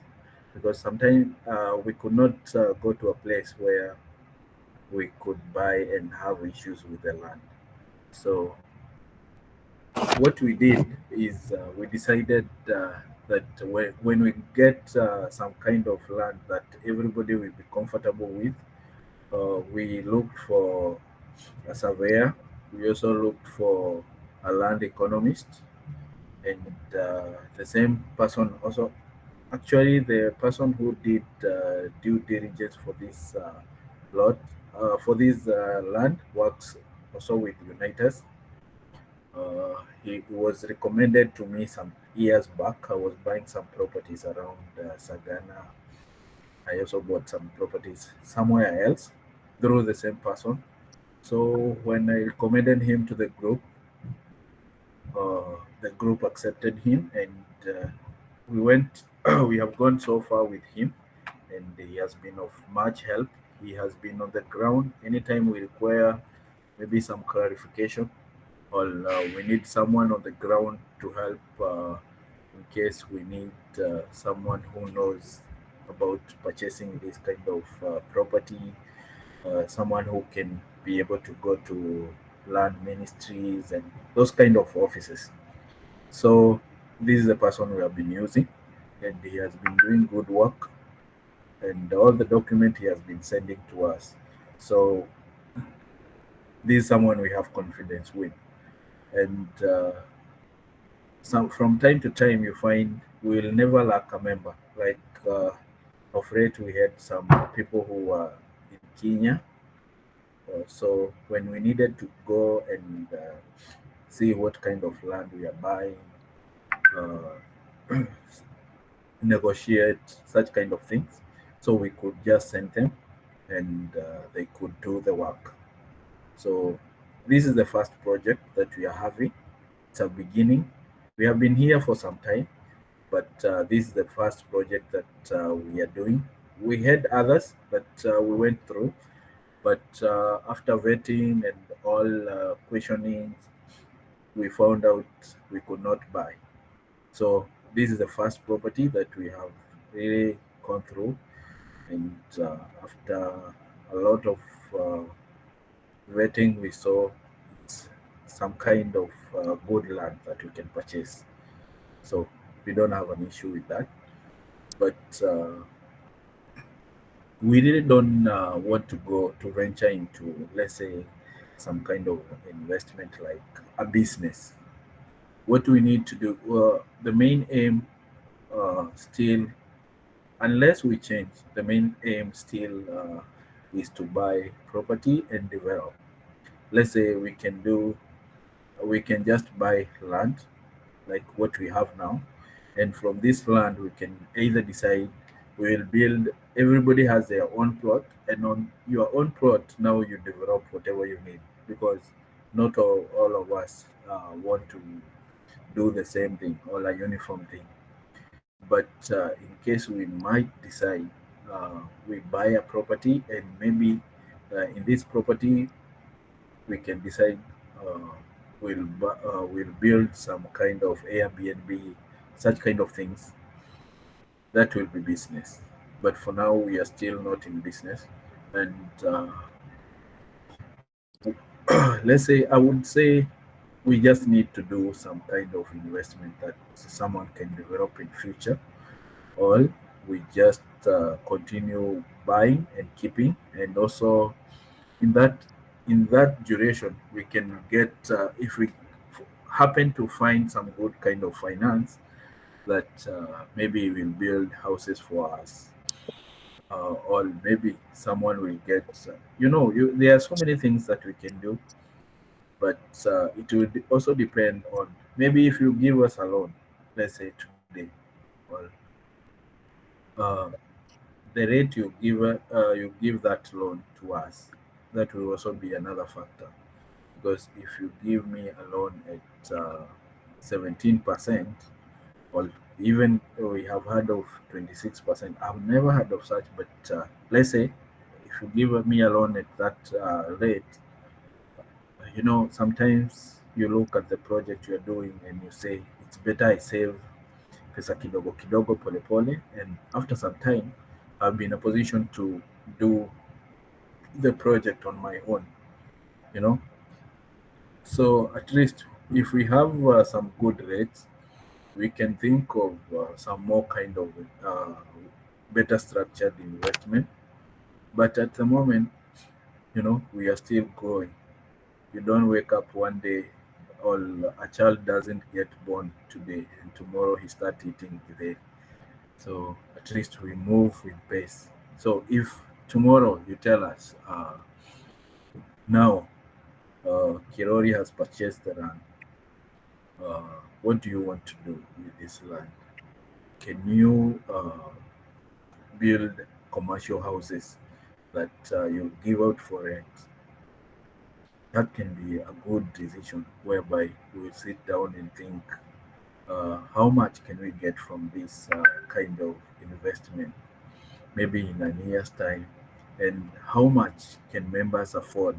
Because sometimes we could not go to a place where we could buy and have issues with the land. So what we did is we decided that when we get some kind of land that everybody will be comfortable with, we looked for a surveyor. We also looked for a land economist, and the same person also, actually the person who did due diligence for this lot, for this land, works also with Unitas. He was recommended to me some years back. I was buying some properties around Sagana. I also bought some properties somewhere else through the same person. So when I recommended him to the group accepted him, and we went. We have gone so far with him, and he has been of much help. He has been on the ground anytime we require maybe some clarification, or we need someone on the ground to help in case we need someone who knows about purchasing this kind of property, someone who can be able to go to land ministries and those kind of offices. So this is the person we have been using, and he has been doing good work, and all the document he has been sending to us. So this is someone we have confidence with, and some from time to time you find we'll never lack a member. Like of late, we had some people who were in Kenya. So when we needed to go and see what kind of land we are buying, uh, negotiate such kind of things, so we could just send them, and they could do the work. So this is the first project that we are having. It's a beginning. We have been here for some time, but this is the first project that we are doing. We had others that we went through, but after vetting and all questioning, we found out we could not buy. So this is the first property that we have really gone through, and after a lot of uh, vetting, we saw it's some kind of good land that we can purchase. So we don't have an issue with that. But we really don't want to go to venture into, let's say, some kind of investment like a business. What we need to do, the main aim still, unless we change, the main aim still is to buy property and develop. Let's say we can just buy land like what we have now, and from this land we can either decide We will build. Everybody has their own plot, and on your own plot now you develop whatever you need, because not all of us want to do the same thing or a uniform thing. But in case we might decide, we buy a property, and maybe in this property we can decide, uh, we'll build some kind of Airbnb, such kind of things. That will be business. But for now, we are still not in business, and let's say, I would say, we just need to do some kind of investment that someone can develop in future, or we just continue buying and keeping. And also in that duration we can get, if we happen to find some good kind of finance, that maybe will build houses for us, or maybe someone will get, there are so many things that we can do. But it will also depend on, maybe if you give us a loan, let's say today, or uh, the rate you give that loan to us, that will also be another factor. Because if you give me a loan at 17%, or even we have heard of 26%, I've never heard of such. But let's say if you give me a loan at that rate, sometimes you look at the project you're doing and you say it's better I save pesa kidogo kidogo pole pole, and after some time I'll be in a position to do the project on my own, you know. So at least if we have some good rates, we can think of some more kind of better structured investment. But at the moment, we are still growing. You don't wake up one day, or a child doesn't get born today and tomorrow he start eating today. So at least we move with pace. So if tomorrow you tell us, now Kirori has purchased the land, what do you want to do with this land? Can you build commercial houses that you give out for rent? That can be a good decision, whereby we will sit down and think, how much can we get from this kind of investment, maybe in a year's time, and how much can members afford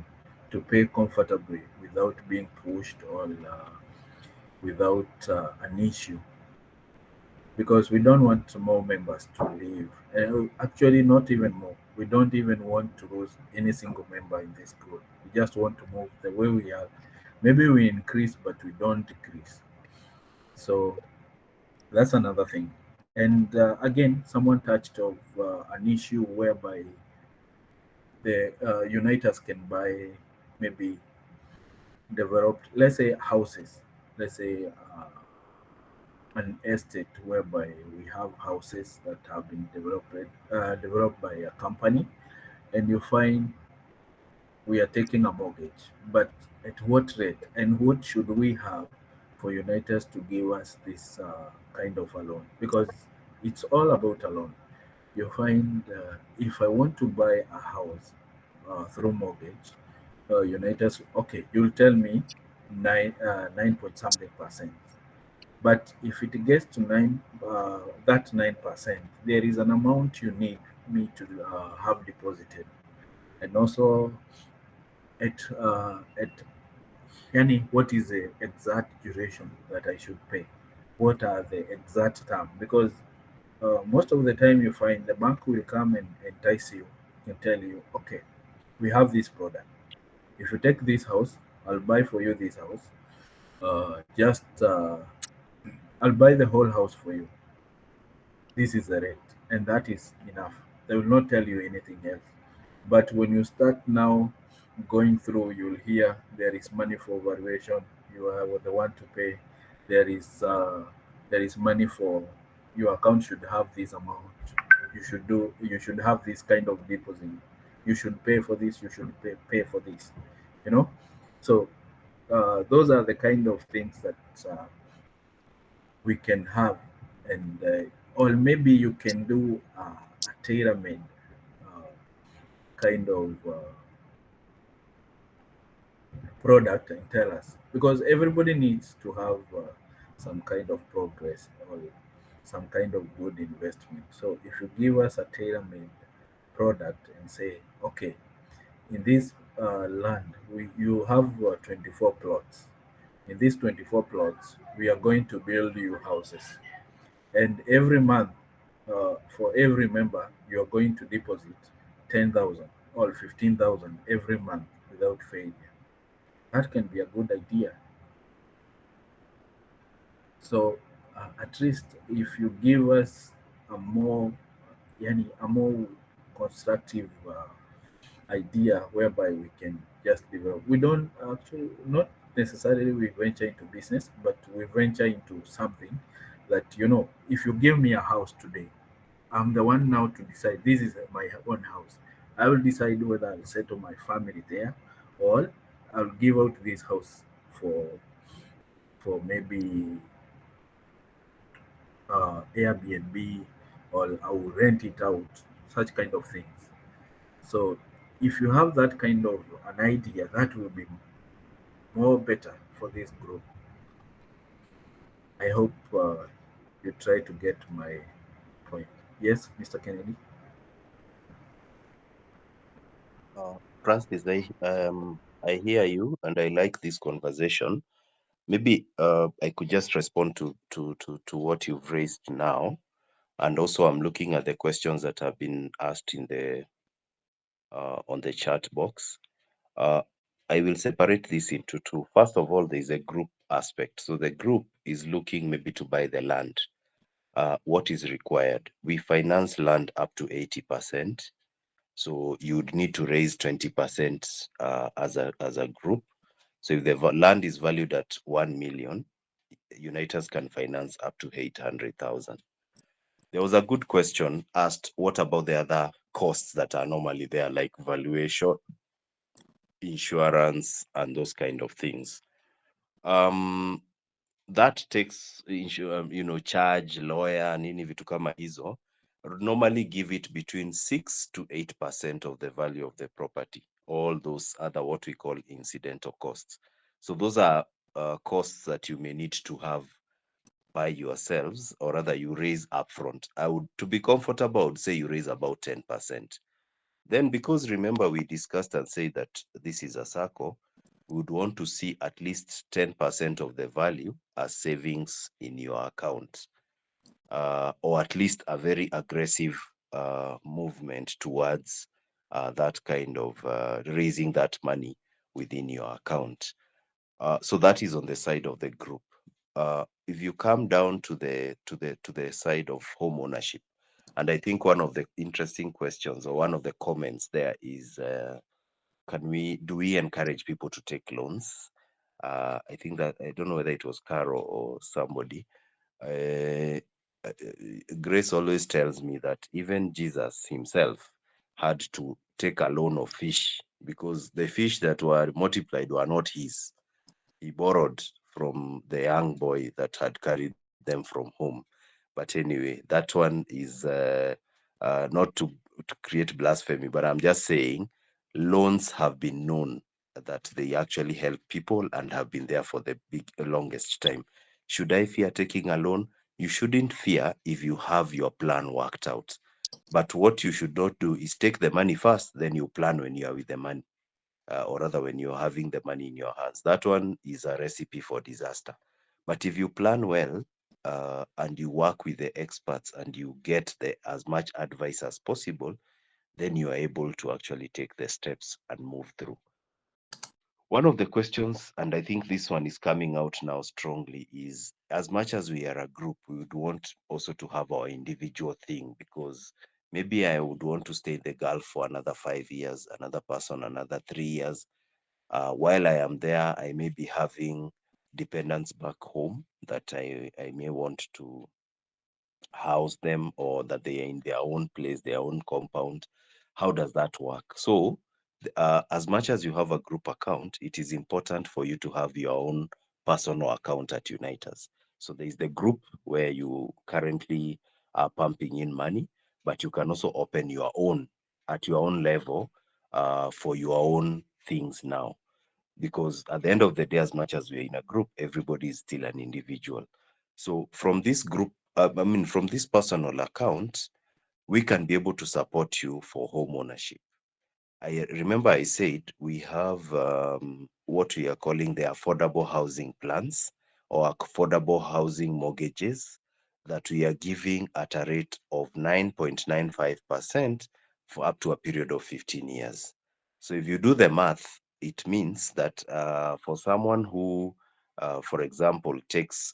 to pay comfortably without being pushed, or without an issue, because we don't want more members to leave. Actually, not even more. We don't even want to lose any single member in this group. We just want to move the way we are. Maybe we increase, but we don't decrease. So that's another thing. And again, someone touched of an issue whereby the uniters can buy, maybe developed, let's say houses, let's say an estate whereby we have houses that have been developed by a company, and you find we are taking a mortgage. But at what rate, and what should we have for Unitas to give us this kind of a loan? Because it's all about a loan. You find, if I want to buy a house through mortgage, Unitas, okay, you'll tell me 9 point something percent. But if it gets to that 9%, there is an amount you need me to have deposited, and also at yani, what is the exact duration that I should pay? What are the exact term? Because most of the time you find the bank will come and entice you and tell you, okay, we have this product. If you take this house, I'll buy for you this house. Just I'll buy the whole house for you. This is the rate, and that is enough. They will not tell you anything else. But when you start now going through, you'll hear there is money for valuation. You are the one to pay. There is uh, there is money for your account should have this amount. You should have this kind of deposit. You should pay for this. You should pay for this. You know, so those are the kind of things that we can have, and or maybe you can do a tailor-made uh, kind of product and tell us, because everybody needs to have some kind of progress or some kind of good investment. So if you give us a tailor-made product and say, okay, in this land you have 24 plots. In these 24 plots we are going to build you houses, and every month for every member you are going to deposit 10,000 or 15,000 every month without failure. That can be a good idea. So at least if you give us a more, a more constructive idea whereby we can just develop. We don't actually, not necessarily we venture into business, but we venture into something that, if you give me a house today, I'm the one now to decide this is my own house. I will decide whether I'll settle my family there, or I'll give out this house for maybe Airbnb, or I will rent it out, such kind of things. So if you have that kind of an idea, that will be more better for this group. I hope you try to get my point. Yes, Mr. Kennedy. Francis, I hear you and I like this conversation. Maybe I could just respond to what you've raised now. And also I'm looking at the questions that have been asked in the on the chat box. Uh, I will separate this into two. First of all, there is a group aspect. So the group is looking maybe to buy the land. What is required? We finance land up to 80%. So you'd need to raise 20% as a group. So if the land is valued at 1 million, Unitas can finance up to 800,000. There was a good question asked, what about the other costs that are normally there, like valuation, insurance, and those kind of things? That takes charge lawyer nini vitu kama hizo, normally give it between 6 to 8% of the value of the property, all those other what we call incidental costs. So those are costs that you may need to have by yourselves, or rather you raise upfront. I would, to be comfortable, I would say you raise about 10%. Then, because remember we discussed and said that this is a circle, we would want to see at least 10% of the value as savings in your account, or at least a very aggressive movement towards that kind of raising that money within your account. So that is on the side of the group. If you come down to the side of home ownership, and I think one of the interesting questions or one of the comments there is, do we encourage people to take loans? I think that, I don't know whether it was Caro or somebody. Uh, Grace always tells me that even Jesus himself had to take a loan of fish, because the fish that were multiplied were not his. He borrowed from the young boy that had carried them from home. But anyway, that one is not to create blasphemy, but I'm just saying loans have been known that they actually help people and have been there for the longest time. Should I fear taking a loan? You shouldn't fear if you have your plan worked out. But what you should not do is take the money first, then you plan when you are with the money, or rather when you're having the money in your hands. That one is a recipe for disaster. But if you plan well, and you work with the experts and you get as much advice as possible, then you are able to actually take the steps and move through. One of the questions, and I think this one is coming out now strongly, is as much as we are a group, we would want also to have our individual thing, because maybe I would want to stay in the Gulf for another 5 years, another person another 3 years. While I am there, I may be having dependents back home that I may want to house them, or that they are in their own place, their own compound. How does that work? So, as much as you have a group account, it is important for you to have your own personal account at Unitas. So there is the group where you currently pumping in money, but you can also open your own at your own level for your own things now. Because at the end of the day, as much as we're in a group, everybody is still an individual. So from this group, from this personal account, we can be able to support you for home ownership. I remember I said we have what we are calling the affordable housing plans or affordable housing mortgages that we are giving at a rate of 9.95% for up to a period of 15 years. So if you do the math, it means that for someone who, for example, takes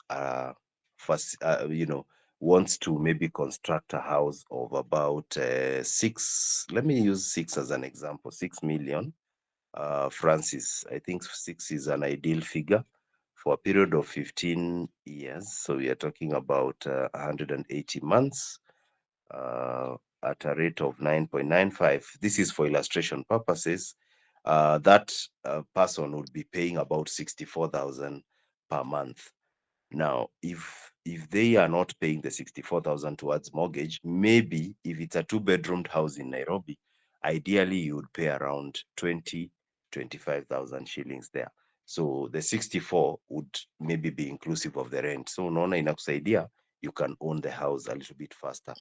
wants to maybe construct a house of about let me use six as an example, 6 million Francis. I think six is an ideal figure for a period of 15 years. So we are talking about 180 months at a rate of 9.95. This is for illustration purposes. That person would be paying about 64,000 per month. Now, if they are not paying the 64,000 towards mortgage, maybe if it's a two-bedroomed house in Nairobi, ideally you would pay around 25,000 shillings there. So the 64 would maybe be inclusive of the rent. So unaona inakusaidia, you can own the house a little bit faster.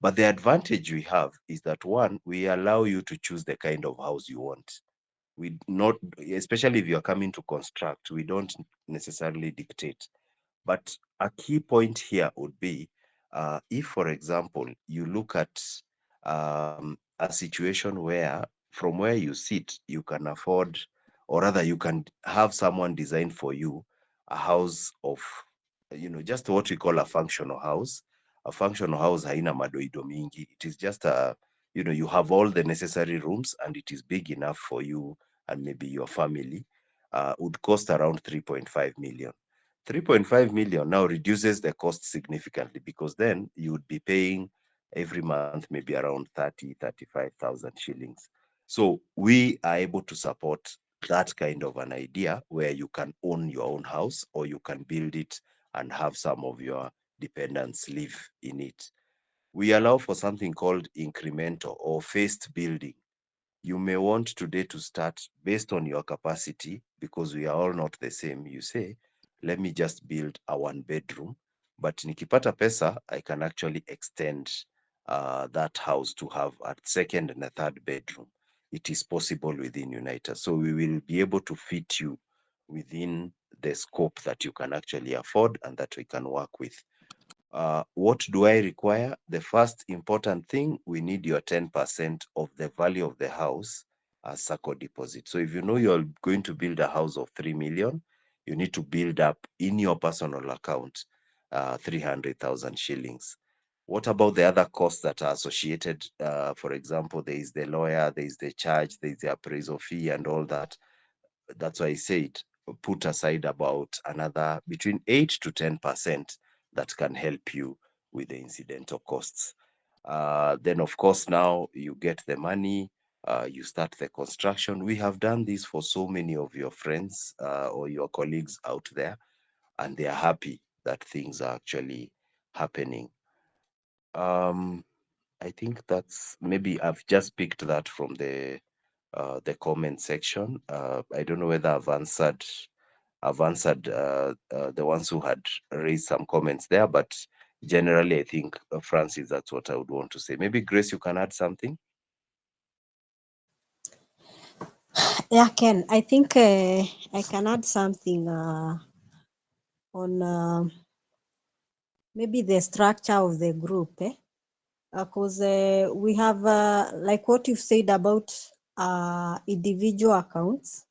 But the advantage we have is that one, we allow you to choose the kind of house you want. We not, especially if you're coming to construct, we don't necessarily dictate. But a key point here would be if, for example, you look at a situation where from where you sit, you can afford, or rather, you can have someone design for you a house of, just what we call a functional house. A functional house haina madoido mingi. It is just you have all the necessary rooms and it is big enough for you and maybe your family. Would cost around 3.5 million. 3.5 million now reduces the cost significantly because then you would be paying every month maybe around 35,000 shillings. So we are able to support that kind of an idea where you can own your own house or you can build it and have some of your dependents live in it. We allow for something called incremental or phased building. You may want today to start based on your capacity because we are all not the same. You say, let me just build a one bedroom, but nikipata pesa, I can actually extend that house to have a second and a third bedroom. It is possible within Unaitas. So we will be able to fit you within the scope that you can actually afford and that we can work with. What do I require? The first important thing, we need your 10% of the value of the house as SACCO deposit. So if you know you're going to build a house of 3 million, you need to build up in your personal account 300,000 shillings. What about the other costs that are associated? For example, there is the lawyer, there is the charge, there is the appraisal fee and all that. That's why I said put aside about another between 8 to 10% that can help you with the incidental costs. Then, of course, now you get the money, you start the construction. We have done this for so many of your friends or your colleagues out there, and they are happy that things are actually happening. I think that's maybe I've just picked that from the comment section. I don't know whether I've answered the ones who had raised some comments there, but generally, I think, Francis, that's what I would want to say. Maybe Grace, you can add something. Yeah, Ken, I think I can add something on maybe the structure of the group. Because we have, like what you've said about individual accounts,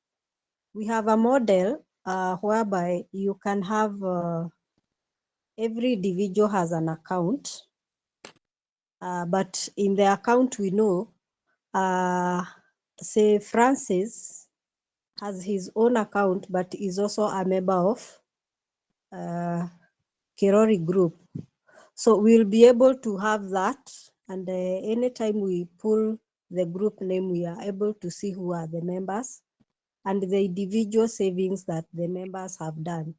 we have a model whereby you can have every individual has an account, but in the account we know, say Francis has his own account, but is also a member of Kirori group. So we'll be able to have that, and anytime we pull the group name, we are able to see who are the members and the individual savings that the members have done.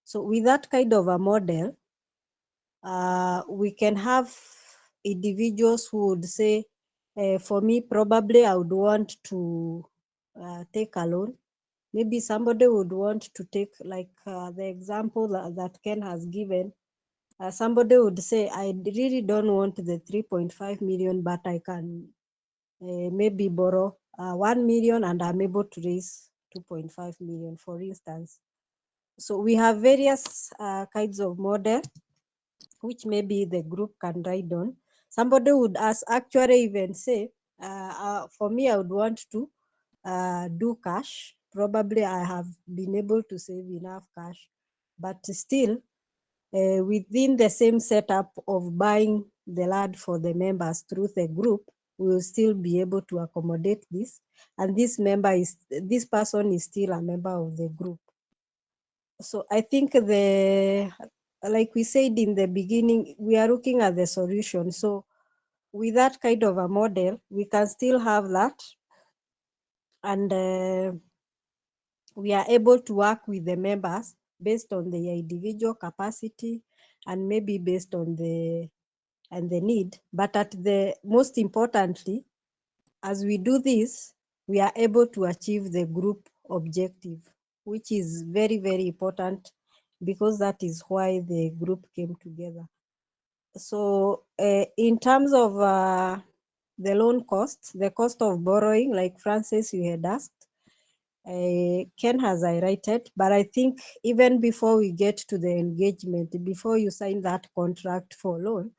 So with that kind of a model, we can have individuals who would say, for me, probably I would want to take a loan. Maybe somebody would want to take, like the example that Ken has given. Somebody would say, I really don't want the 3.5 million, but I can maybe borrow 1 million and I'm able to raise 2.5 million, for instance. So we have various kinds of model which maybe the group can ride on. Somebody would actually even say, for me, I would want to do cash. Probably I have been able to save enough cash, but still within the same setup of buying the land for the members through the group, we will still be able to accommodate this. And this person is still a member of the group. So I think like we said in the beginning, we are looking at the solution. So with that kind of a model, we can still have that. And we are able to work with the members based on their individual capacity and maybe based on the need. But at the most importantly, as we do this, we are able to achieve the group objective, which is very, very important because that is why the group came together. So in terms of the loan cost, the cost of borrowing, like Francis, you had asked, Ken has highlighted, but I think even before we get to the engagement, before you sign that contract for loan,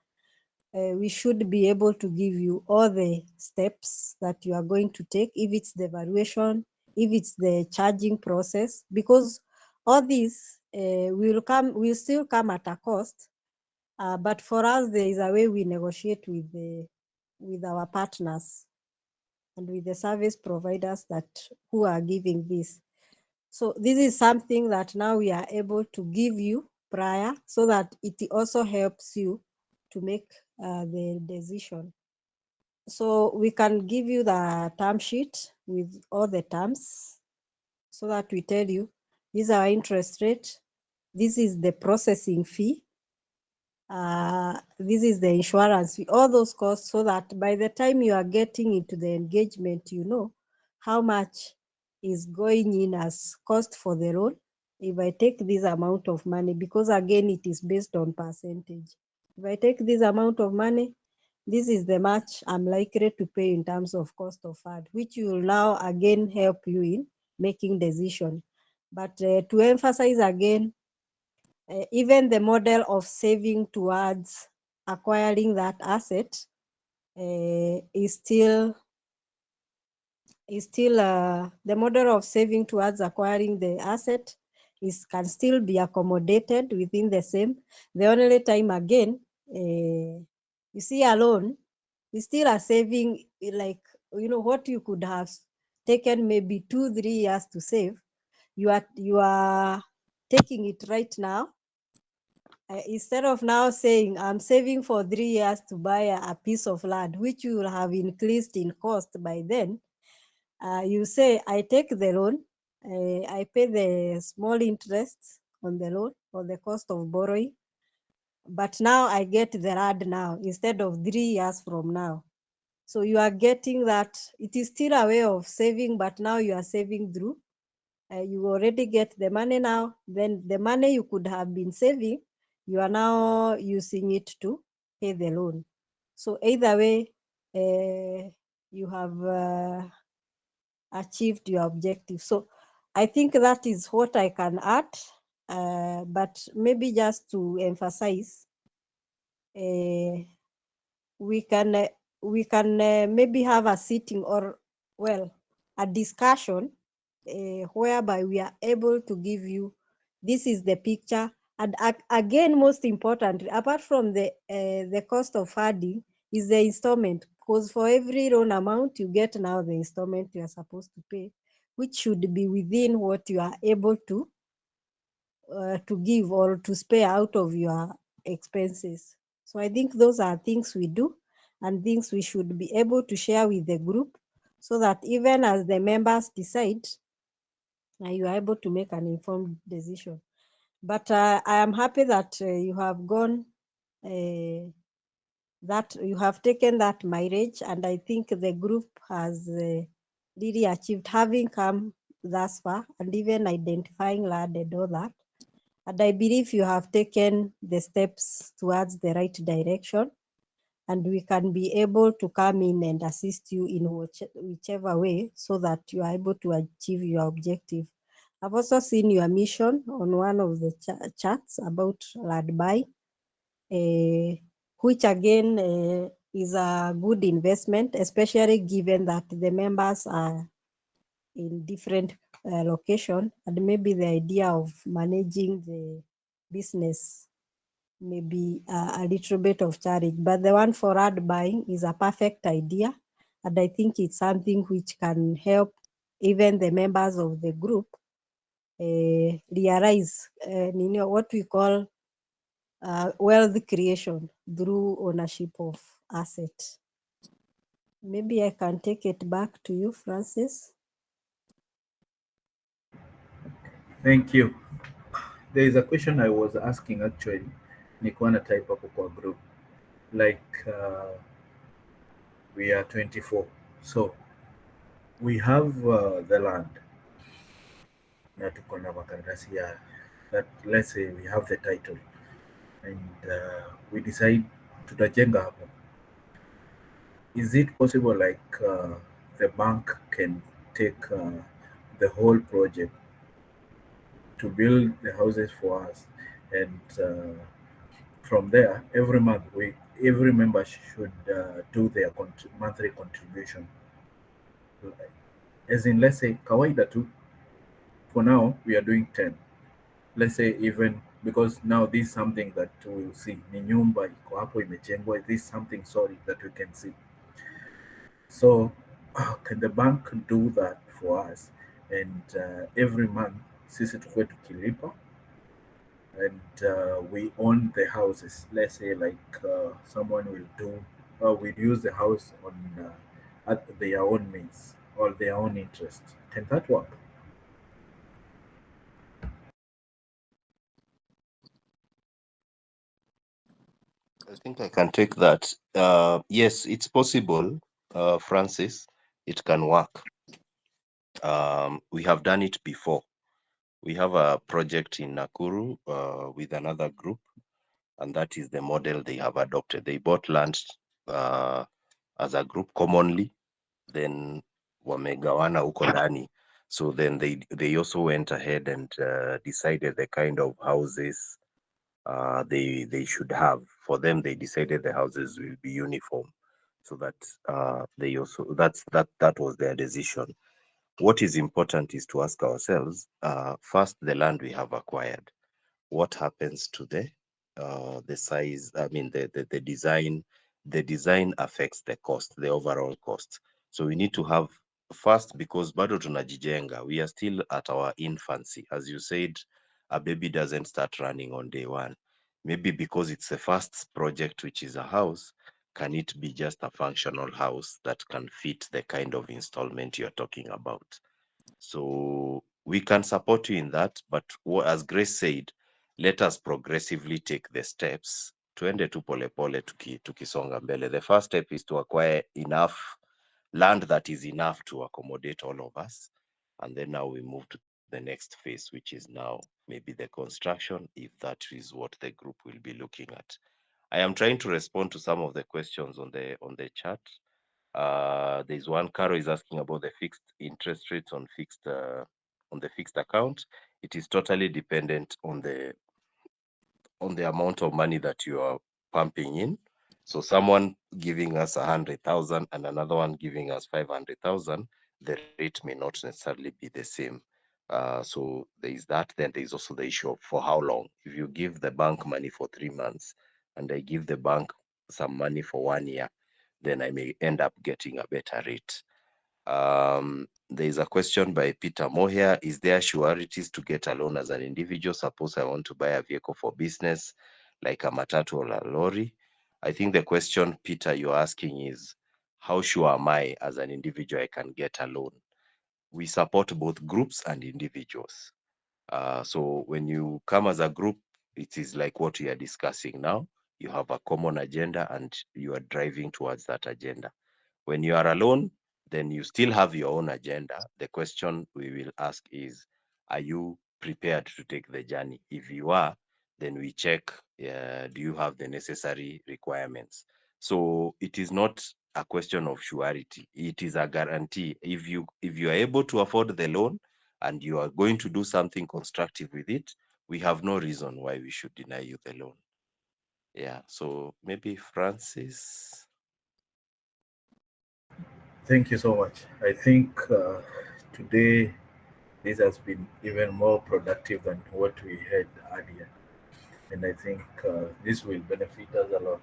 we should be able to give you all the steps that you are going to take, if it's the valuation, if it's the charging process, because all these will still come at a cost. But for us, there is a way we negotiate with our partners and with the service providers who are giving this. So this is something that now we are able to give you prior, so that it also helps you to make the decision. So we can give you the term sheet with all the terms, so that we tell you, this is our interest rate, this is the processing fee, this is the insurance fee, all those costs, so that by the time you are getting into the engagement, you know how much is going in as cost for the loan. If I take this amount of money, because again, it is based on percentage. If I take this amount of money, this is the much I'm likely to pay in terms of cost of fund, which will now again help you in making decision. But to emphasize again, even the model of saving towards acquiring that asset is still the model of saving towards acquiring the asset can still be accommodated within the same. The only time again, you see, a loan is still a saving, like, what you could have taken maybe 2-3 years to save, you are taking it right now. Instead of now saying, I'm saving for 3 years to buy a piece of land, which will have increased in cost by then, you say, I take the loan, I pay the small interest on the loan or the cost of borrowing, but now I get the land now instead of 3 years from now. So you are getting that. It is still a way of saving, but now you are saving through. You already get the money now. Then the money you could have been saving, you are now using it to pay the loan. So either way, you have achieved your objective. So I think that is what I can add. But maybe just to emphasize, we can maybe have a sitting, or a discussion whereby we are able to give you, this is the picture. And again, most importantly, apart from the cost of funding, is the installment, because for every loan amount you get now the installment you are supposed to pay, which should be within what you are able to give or to spare out of your expenses. So I think those are things we do and things we should be able to share with the group, so that even as the members decide, you are able to make an informed decision. But I am happy that you have gone that you have taken that mileage, and I think the group has really achieved having come thus far and even identifying land and all that. And I believe you have taken the steps towards the right direction, and we can be able to come in and assist you in whichever way so that you are able to achieve your objective. I've also seen your mission on one of the charts about land buy, which again is a good investment, especially given that the members are in different location, and maybe the idea of managing the business may be a little bit of challenge. But the one for ad buying is a perfect idea, and I think it's something which can help even the members of the group realize what we call wealth creation through ownership of asset. Maybe I can take it back to you, Francis. Thank you. There is a question I was asking actually. Nikuwa na type hapo kwa group. Like we are 24. So we have the land. Na tuko na makaratasi ya that, let's say we have the title and we decide tutajenga hapo. Is it possible like the bank can take the whole project to build the houses for us, and from there every month every member should do their monthly contribution, as in let's say kawaida tu, for now we are doing 10, let's say, even because now this is something that we'll see ni nyumba iko hapo imejengwa, this is something sorry that we can see. So can the bank do that for us, and every month sisi tukue tukilipa, and we own the houses. Let's say like someone will do, will use the house on at their own means or their own interest. Can that work? I think I can take that. Yes, it's possible, Francis. It can work. We have done it before. We have a project in Nakuru with another group, and that is the model they have adopted. They bought land as a group commonly, then wamegawana huko ndani. So then they also went ahead and decided the kind of houses they should have. For them, they decided the houses will be uniform, so that they also that was their decision. What is important is to ask ourselves first, the land we have acquired, what happens to the size, I mean the design. The design affects the cost, the overall cost. So we need to have first, because bado tunajijenga, we are still at our infancy. As you said, a baby doesn't start running on day one. Maybe because it's the first project, which is a house, can it be just a functional house that can fit the kind of installment you're talking about? So we can support you in that, but as Grace said, let us progressively take the steps. Tuende tu polepole tukisonga mbele. The first step is to acquire enough land that is enough to accommodate all of us. And then now we move to the next phase, which is now maybe the construction, if that is what the group will be looking at. I am trying to respond to some of the questions on the chat. There's one, Caro is asking about the fixed interest rates on the fixed account. It is totally dependent on the amount of money that you are pumping in. So someone giving us 100,000 and another one giving us 500,000, the rate may not necessarily be the same. So there is that. Then there is also the issue of for how long. If you give the bank money for 3 months and I give the bank some money for 1 year, then I may end up getting a better rate. There is a question by Peter Moher. Is there sureties to get a loan as an individual? Suppose I want to buy a vehicle for business, like a matatu or a lorry. I think the question, Peter, you're asking is, how sure am I as an individual I can get a loan? We support both groups and individuals. So when you come as a group, it is like what we are discussing now. you have a common agenda and you are driving towards that agenda. When you are alone, then you still have your own agenda. The question we will ask is, are you prepared to take the journey? If you are, then we check, do you have the necessary requirements? So it is not a question of surety. It is a guarantee. If you are able to afford the loan and you are going to do something constructive with it, we have no reason why we should deny you the loan. Yeah. So maybe Francis. Thank you so much. I think today this has been even more productive than what we had earlier. And I think this will benefit us a lot.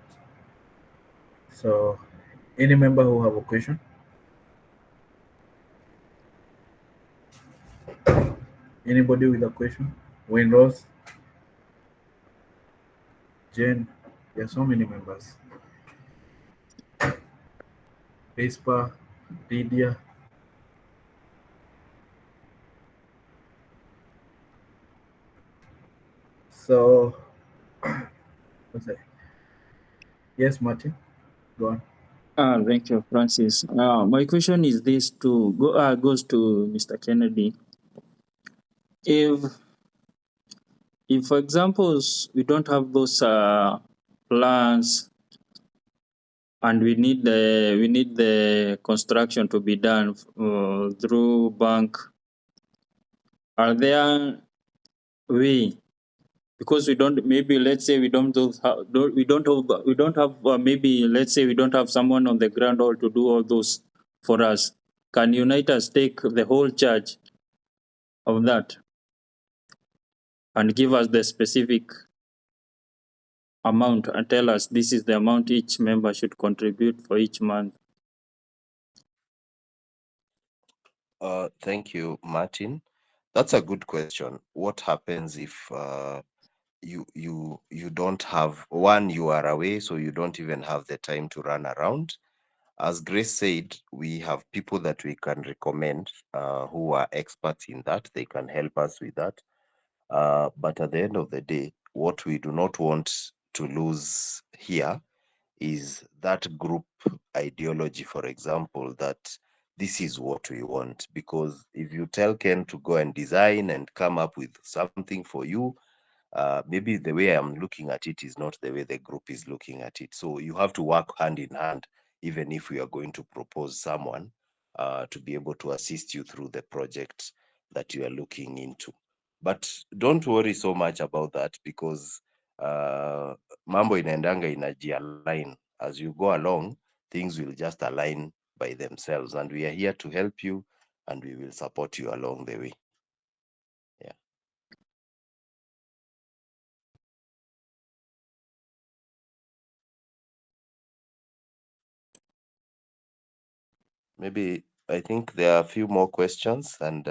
So, any member who have a question? Anybody with a question? Wayne Ross, Jen, there are so many members. Vespa, Lydia. So, what's that? Yes, Martin, go on. Thank you, Francis. My question is this to goes to Mr. Kennedy. If for examples we don't have those plans and we need the construction to be done through bank, are there way, because we don't, maybe let's say we don't have, maybe let's say we don't have someone on the ground all to do all those for us, can unaitas take the whole charge of that and give us the specific amount and tell us this is the amount each member should contribute for each month? Thank you, Martin. That's a good question. What happens if you don't have one, you are away, so you don't even have the time to run around? As Grace said, we have people that we can recommend who are experts in that. They can help us with that. But at the end of the day, what we do not want to lose here is that group ideology, for example, that this is what we want. Because if you tell Ken to go and design and come up with something for you, maybe the way I'm looking at it is not the way the group is looking at it. So you have to work hand in hand, even if we are going to propose someone to be able to assist you through the project that you are looking into. But don't worry so much about that, because mambo inaendanga inajialign. As you go along, things will just align by themselves, and we are here to help you, and we will support you along the way. Yeah. Maybe I think there are a few more questions, and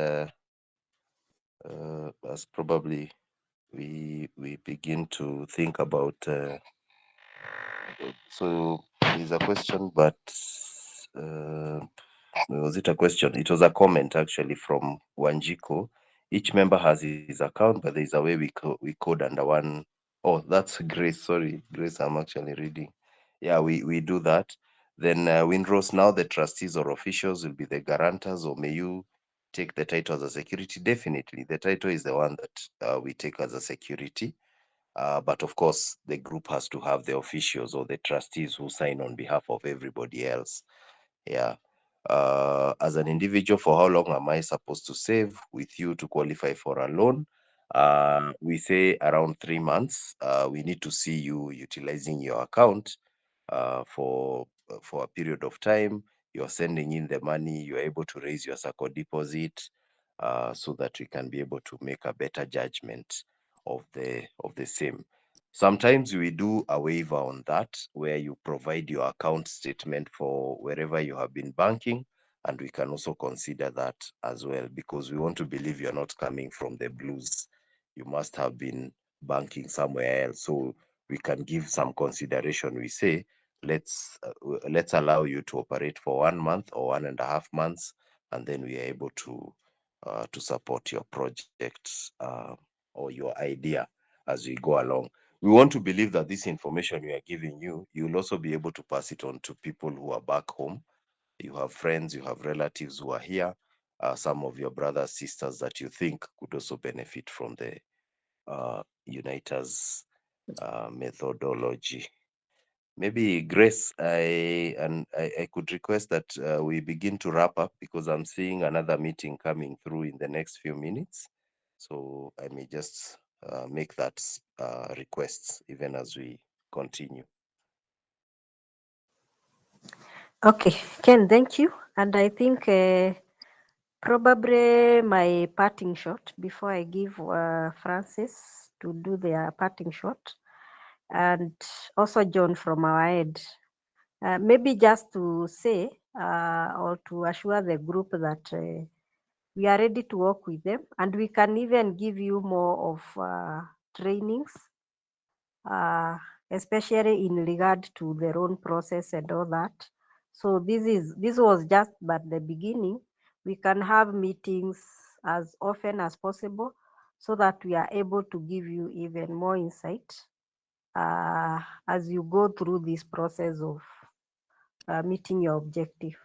as probably we begin to think about. So there's a question, but was it a question? It was a comment actually from Wanjiko. Each member has his account, but there's a way we code under one. Oh, that's Grace. Sorry, Grace. I'm actually reading. Yeah, we do that. Then Windrose, now the trustees or officials will be the guarantors, or may you take the title as a security? Definitely, the title is the one that we take as a security. But of course, the group has to have the officials or the trustees who sign on behalf of everybody else. Yeah. As an individual, for how long am I supposed to save with you to qualify for a loan? We say around 3 months. We need to see you utilizing your account for a period of time. You're sending in the money, you're able to raise your SACCO deposit, so that we can be able to make a better judgment of the same. Sometimes we do a waiver on that, where you provide your account statement for wherever you have been banking, and we can also consider that as well, because we want to believe you're not coming from the blues. You must have been banking somewhere else. So we can give some consideration. We say, let's allow you to operate for 1 month or 1.5 months, and then we are able to support your project or your idea as we go along. We want to believe that this information we are giving you, you will also be able to pass it on to people who are back home. You have friends, you have relatives who are here, some of your brothers, sisters that you think could also benefit from the unaitas methodology. Maybe Grace, I could request that we begin to wrap up because I'm seeing another meeting coming through in the next few minutes. So I may just make that request even as we continue. Okay, Ken, thank you. And I think probably my parting shot before I give Francis to do their parting shot, and also John from our end. Maybe just to say or to assure the group that we are ready to work with them, and we can even give you more of trainings, especially in regard to their own process and all that. So this was just but the beginning. We can have meetings as often as possible so that we are able to give you even more insight as you go through this process of meeting your objective.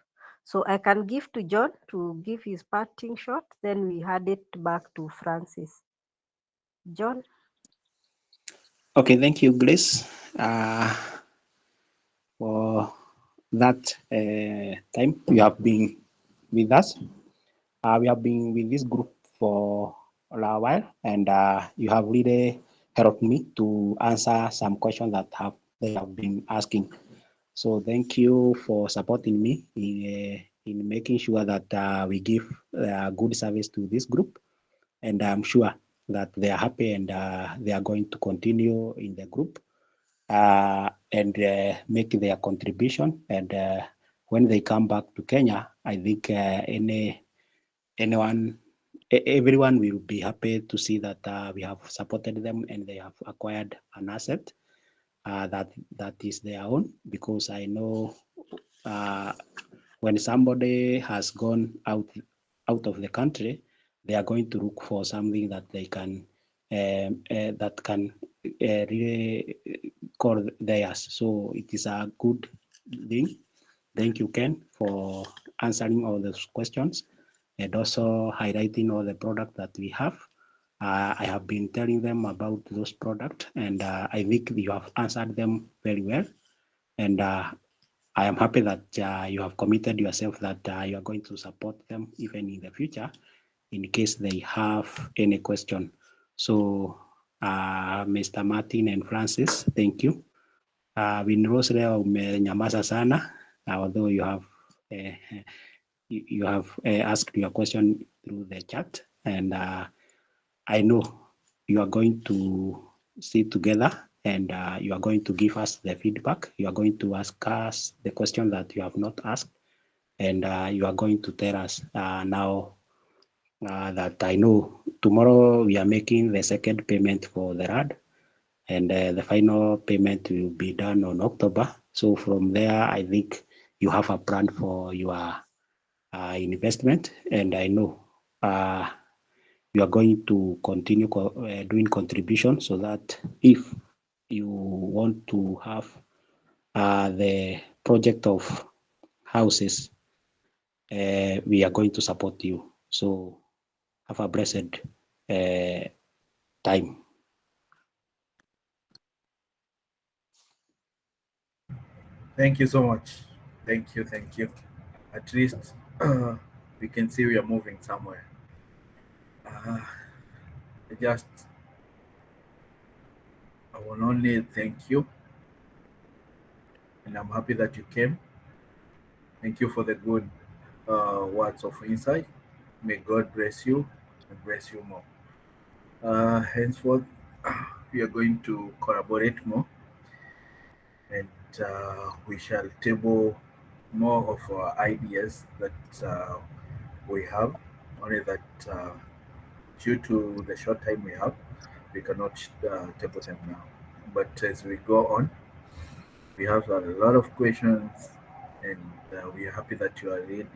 So I can give to John to give his parting shot, then we hand it back to Francis. John? Okay, thank you, Grace, for that time you have been with us. We have been with this group for a while, and you have really helped me to answer some questions that they have been asking. So thank you for supporting me in making sure that we give good service to this group, and I'm sure that they are happy and they are going to continue in the group and make their contribution. And when they come back to Kenya, I think everyone will be happy to see that we have supported them and they have acquired an asset that is their own. Because I know when somebody has gone out of the country, they are going to look for something that they can really call theirs. So it is a good thing. Thank you, Ken, for answering all those questions and also highlighting all the products that we have. I have been telling them about those products, and I think you have answered them very well. And I am happy that you have committed yourself that you are going to support them even in the future in case they have any question. So, Mr. Martin and Francis, thank you. Winrose leo umenyamaza sana, although you have asked your question through the chat, and I know you are going to sit together and you are going to give us the feedback. You are going to ask us the question that you have not asked, and you are going to tell us now that I know tomorrow we are making the second payment for the RAD, and the final payment will be done on October. So from there, I think you have a plan for your investment, and I know you are going to continue doing contribution so that if you want to have the project of houses, we are going to support you. So have a blessed time. Thank you so much. Thank you. Thank you. At least we can see we are moving somewhere. I will only thank you, and I'm happy that you came. Thank you for the good words of insight. May God bless you and bless you more. Henceforth, we are going to collaborate more, and we shall table more of our ideas that we have. Only that due to the short time we have, we cannot table them now. But as we go on, we have a lot of questions, and we are happy that you are ready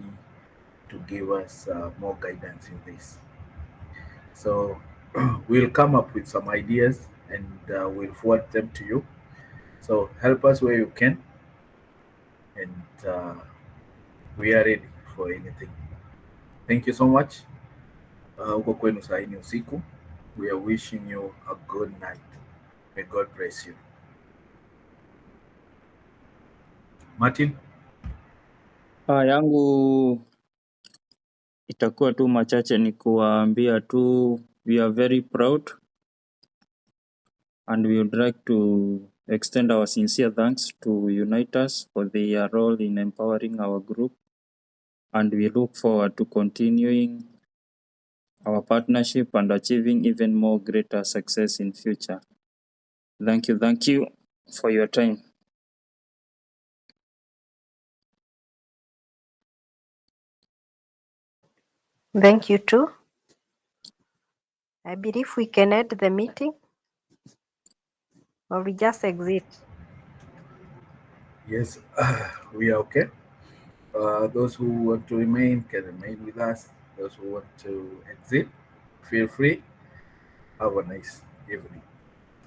to give us more guidance in this. So we'll come up with some ideas and we'll forward them to you. So help us where you can, and we are ready for anything. Thank you so much. Huko kwenu saa hii ni usiku. We are wishing you a good night. May God bless you. Martin? Yangu itakuwa tu machache, ni kuwaambia tu we are very proud and we would like to extend our sincere thanks to unaitas for their role in empowering our group, and we look forward to continuing our partnership and achieving even more greater success in future. Thank you for your time. Thank you too. I believe we can end the meeting, or we just exit. Yes, we are okay. Those who want to remain can remain with us. Those who want to exit, feel free. Have a nice evening.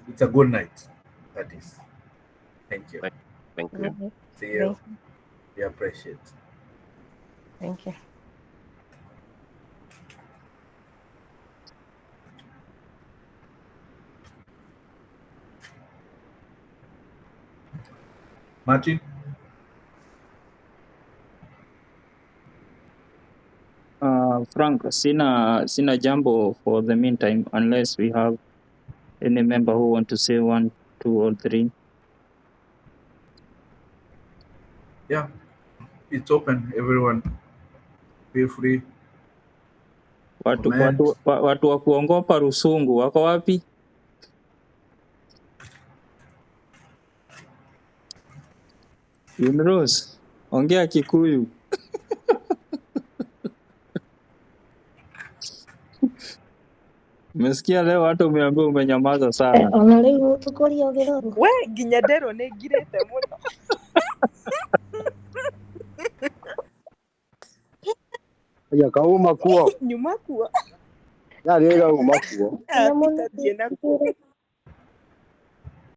It's a good night. That is. Thank you. Thank you. See you. We appreciate. Thank you. Martin? Frank, sina jambo for the meantime, unless we have any member who want to say 1, 2 or 3. Yeah, it's open. Everyone, feel free. Watu wa kuongopa Rusungu wako wapi? Yunrose, ongea Kikuyu. Umesikia leo watu umeambiwa umenyamaza sana. We nginya ndero nĩ ngirĩte mũno. Ya kauma kuo. Nyuma kuo. Ya rĩega uma kuo. Titathiĩ nakuo.